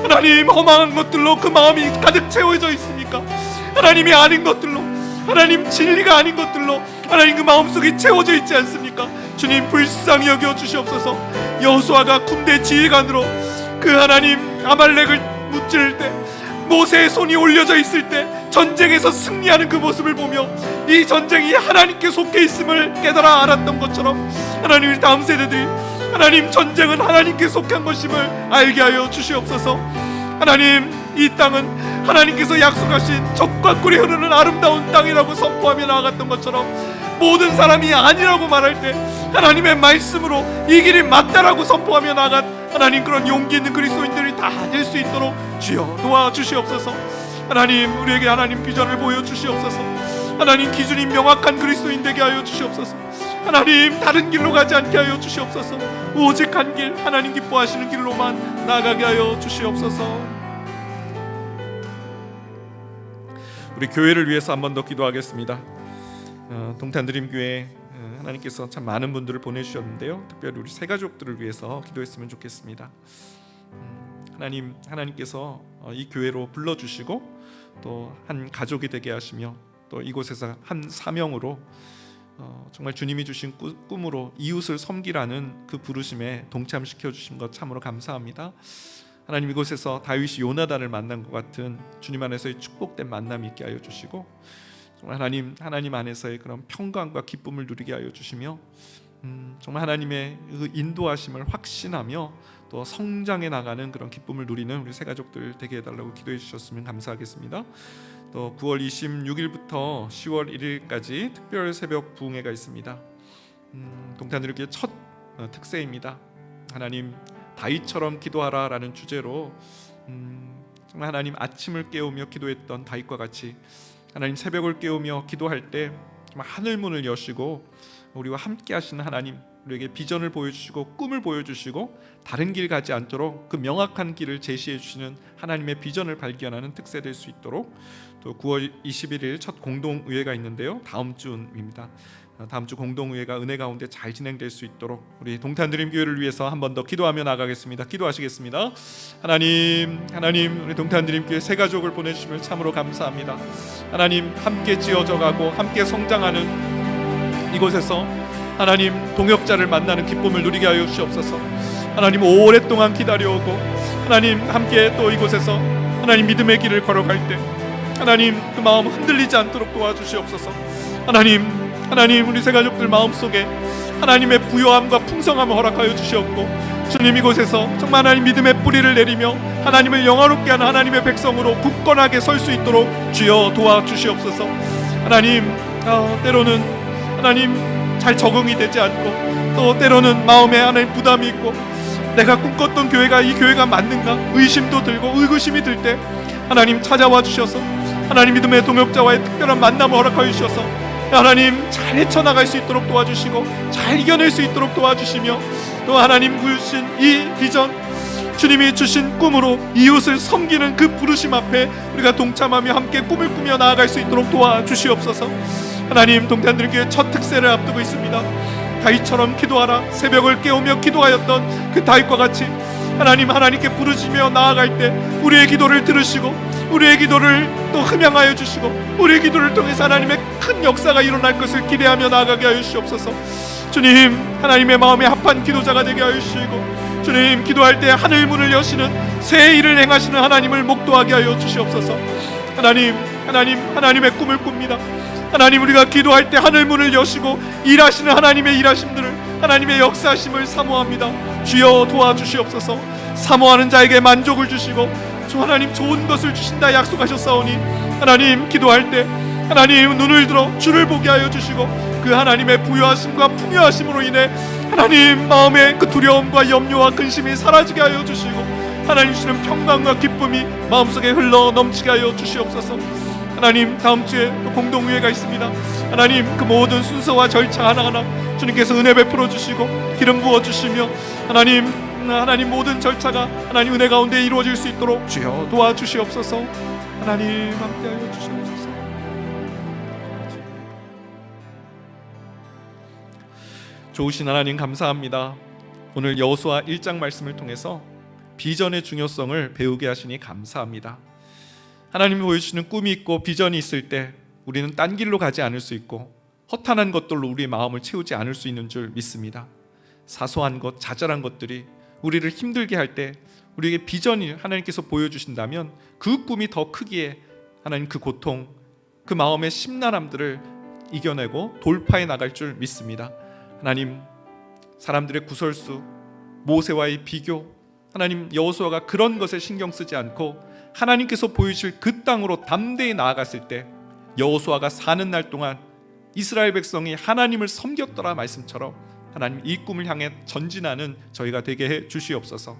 B: 하나님, 허망한 것들로 그 마음이 가득 채워져 있습니까? 하나님이 아닌 것들로, 하나님 진리가 아닌 것들로 하나님 그 마음속이 채워져 있지 않습니까? 주님, 불쌍히 여겨 주시옵소서. 여호수아가 군대 지휘관으로 그 하나님 아말렉을 무찌를 때, 모세의 손이 올려져 있을 때 전쟁에서 승리하는 그 모습을 보며 이 전쟁이 하나님께 속해 있음을 깨달아 알았던 것처럼 하나님, 우리 다음 세대들이 하나님, 전쟁은 하나님께 속한 것임을 알게 하여 주시옵소서. 하나님, 이 땅은 하나님께서 약속하신 젖과 꿀이 흐르는 아름다운 땅이라고 선포하며 나아갔던 것처럼 모든 사람이 아니라고 말할 때 하나님의 말씀으로 이 길이 맞다라고 선포하며 나아간 하나님, 그런 용기 있는 그리스도인들이 다 될 수 있도록 주여 도와주시옵소서. 하나님, 우리에게 하나님 비전을 보여주시옵소서. 하나님, 기준이 명확한 그리스도인 되게 하여 주시옵소서. 하나님, 다른 길로 가지 않게 하여 주시옵소서. 오직 한 길, 하나님 기뻐하시는 길로만 나아가게 하여 주시옵소서. 우리 교회를 위해서 한 번 더 기도하겠습니다. 동탄드림교회 하나님께서 참 많은 분들을 보내주셨는데요, 특별히 우리 새가족들을 위해서 기도했으면 좋겠습니다. 하나님께서 이 교회로 불러주시고 또 한 가족이 되게 하시며 또 이곳에서 한 사명으로 정말 주님이 주신 꿈으로 이웃을 섬기라는 그 부르심에 동참시켜 주신 것 참으로 감사합니다. 하나님, 이곳에서 다윗이 요나단을 만난 것 같은 주님 안에서의 축복된 만남이 있게 하여 주시고 정말 하나님 안에서의 그런 평강과 기쁨을 누리게 하여 주시며 정말 하나님의 그 인도하심을 확신하며 또 성장해 나가는 그런 기쁨을 누리는 우리 새가족들 되게 해달라고 기도해 주셨으면 감사하겠습니다. 또 9월 26일부터 10월 1일까지 특별 새벽 부흥회가 있습니다. 동탄드림교회 첫 특세입니다. 하나님 다윗처럼 기도하라라는 주제로 정말 하나님 아침을 깨우며 기도했던 다윗과 같이 하나님 새벽을 깨우며 기도할 때 정말 하늘 문을 여시고 우리와 함께 하시는 하나님, 우리에게 비전을 보여주시고 꿈을 보여주시고 다른 길 가지 않도록 그 명확한 길을 제시해 주시는 하나님의 비전을 발견하는 특세 될 수 있도록, 또 9월 21일 첫 공동의회가 있는데요, 다음 주입니다. 다음 주 공동의회가 은혜 가운데 잘 진행될 수 있도록 우리 동탄드림 교회를 위해서 한 번 더 기도하며 나가겠습니다. 기도하시겠습니다. 하나님, 우리 동탄드림 교회 새 가족을 보내주심을 참으로 감사합니다. 하나님, 함께 지어져가고 함께 성장하는 이곳에서 하나님 동역자를 만나는 기쁨을 누리게 하여 주시옵소서. 하나님, 오랫동안 기다려오고 하나님 함께 또 이곳에서 하나님 믿음의 길을 걸어갈 때 하나님 그 마음 흔들리지 않도록 도와주시옵소서. 하나님 우리 새 가족들 마음속에 하나님의 부요함과 풍성함을 허락하여 주시옵고, 주님 이곳에서 정말 하나님 믿음의 뿌리를 내리며 하나님을 영화롭게 하는 하나님의 백성으로 굳건하게 설 수 있도록 주여 도와주시옵소서. 하나님, 때로는 하나님 잘 적응이 되지 않고 또 때로는 마음에 하나님 부담이 있고 내가 꿈꿨던 교회가 이 교회가 맞는가 의심도 들고 의구심이 들 때 하나님 찾아와 주셔서 하나님 믿음의 동역자와의 특별한 만남을 허락하여 주셔서 하나님 잘 헤쳐나갈 수 있도록 도와주시고 잘 이겨낼 수 있도록 도와주시며, 또 하나님 주신 이 비전, 주님이 주신 꿈으로 이웃을 섬기는 그 부르심 앞에 우리가 동참하며 함께 꿈을 꾸며 나아갈 수 있도록 도와주시옵소서. 하나님, 동탄들교회 첫 특세를 앞두고 있습니다. 다윗처럼 기도하라, 새벽을 깨우며 기도하였던 그 다윗과 같이 하나님께 부르시며 나아갈 때 우리의 기도를 들으시고 우리의 기도를 또 흠양하여 주시고 우리의 기도를 통해서 하나님의 큰 역사가 일어날 것을 기대하며 나아가게 하여 주시옵소서. 주님, 하나님의 마음에 합한 기도자가 되게 하여 주시고, 주님 기도할 때 하늘 문을 여시는 새 일을 행하시는 하나님을 목도하게 하여 주시옵소서. 하나님의 꿈을 꿉니다. 하나님, 우리가 기도할 때 하늘 문을 여시고 일하시는 하나님의 일하심들을, 하나님의 역사심을 사모합니다. 주여 도와주시옵소서. 사모하는 자에게 만족을 주시고 주 하나님 좋은 것을 주신다 약속하셨사오니, 하나님 기도할 때 하나님 눈을 들어 주를 보게 하여 주시고 그 하나님의 부요하심과 풍요하심으로 인해 하나님 마음의 그 두려움과 염려와 근심이 사라지게 하여 주시고 하나님 주시는 평강과 기쁨이 마음속에 흘러 넘치게 하여 주시옵소서. 하나님, 다음 주에 또 공동의회가 있습니다. 하나님, 그 모든 순서와 절차 하나하나 주님께서 은혜 베풀어 주시고 기름 부어 주시며 하나님 모든 절차가 하나님 은혜 가운데 이루어질 수 있도록 주여 도와주시옵소서. 하나님 함께하여 주시옵소서. 좋으신 하나님 감사합니다. 오늘 여호수아 1장 말씀을 통해서 비전의 중요성을 배우게 하시니 감사합니다. 하나님이 보여주시는 꿈이 있고 비전이 있을 때 우리는 딴 길로 가지 않을 수 있고 허탄한 것들로 우리의 마음을 채우지 않을 수 있는 줄 믿습니다. 사소한 것, 자잘한 것들이 우리를 힘들게 할 때 우리에게 비전이 하나님께서 보여주신다면 그 꿈이 더 크기에 하나님 그 고통, 그 마음의 심란함들을 이겨내고 돌파해 나갈 줄 믿습니다. 하나님, 사람들의 구설수, 모세와의 비교, 하나님 여호수아가 그런 것에 신경 쓰지 않고 하나님께서 보여주실 그 땅으로 담대히 나아갔을 때 여호수아가 사는 날 동안 이스라엘 백성이 하나님을 섬겼더라 말씀처럼 하나님 이 꿈을 향해 전진하는 저희가 되게 해 주시옵소서.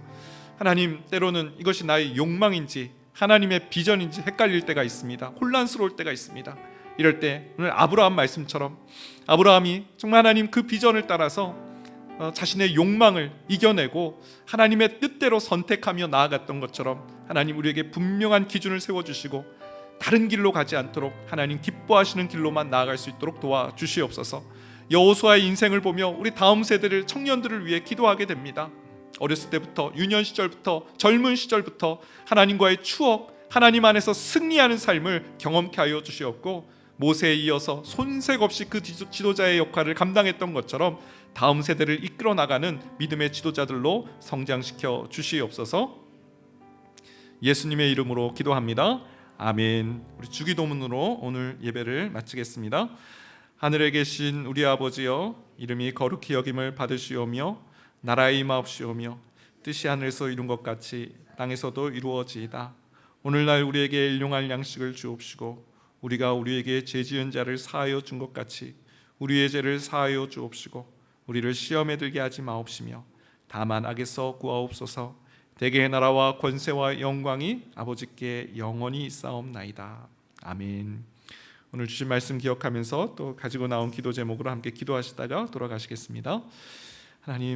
B: 하나님, 때로는 이것이 나의 욕망인지 하나님의 비전인지 헷갈릴 때가 있습니다. 혼란스러울 때가 있습니다. 이럴 때 오늘 아브라함 말씀처럼 아브라함이 정말 하나님 그 비전을 따라서 자신의 욕망을 이겨내고 하나님의 뜻대로 선택하며 나아갔던 것처럼 하나님 우리에게 분명한 기준을 세워주시고 다른 길로 가지 않도록 하나님 기뻐하시는 길로만 나아갈 수 있도록 도와주시옵소서. 여호수아의 인생을 보며 우리 다음 세대를, 청년들을 위해 기도하게 됩니다. 어렸을 때부터, 유년 시절부터, 젊은 시절부터 하나님과의 추억, 하나님 안에서 승리하는 삶을 경험케 하여 주시옵고, 모세에 이어서 손색 없이 그 지도자의 역할을 감당했던 것처럼 다음 세대를 이끌어 나가는 믿음의 지도자들로 성장시켜 주시옵소서. 예수님의 이름으로 기도합니다. 아멘. 우리 주기도문으로 오늘 예배를 마치겠습니다. 하늘에 계신 우리 아버지여, 이름이 거룩히 여김을 받으시오며 나라의 임하옵시오며 뜻이 하늘에서 이룬 것 같이 땅에서도 이루어지이다. 오늘날 우리에게 일용할 양식을 주옵시고 우리가 우리에게 죄 지은 자를 사하여 준 것 같이 우리의 죄를 사하여 주옵시고 우리를 시험에 들게 하지 마옵시며 다만 악에서 구하옵소서. 대개의 나라와 권세와 영광이 아버지께 영원히 있사옵나이다. 아멘. 오늘 주신 말씀 기억하면서 또 가지고 나온 기도 제목으로 함께 기도하시다가 돌아가시겠습니다. 하나님,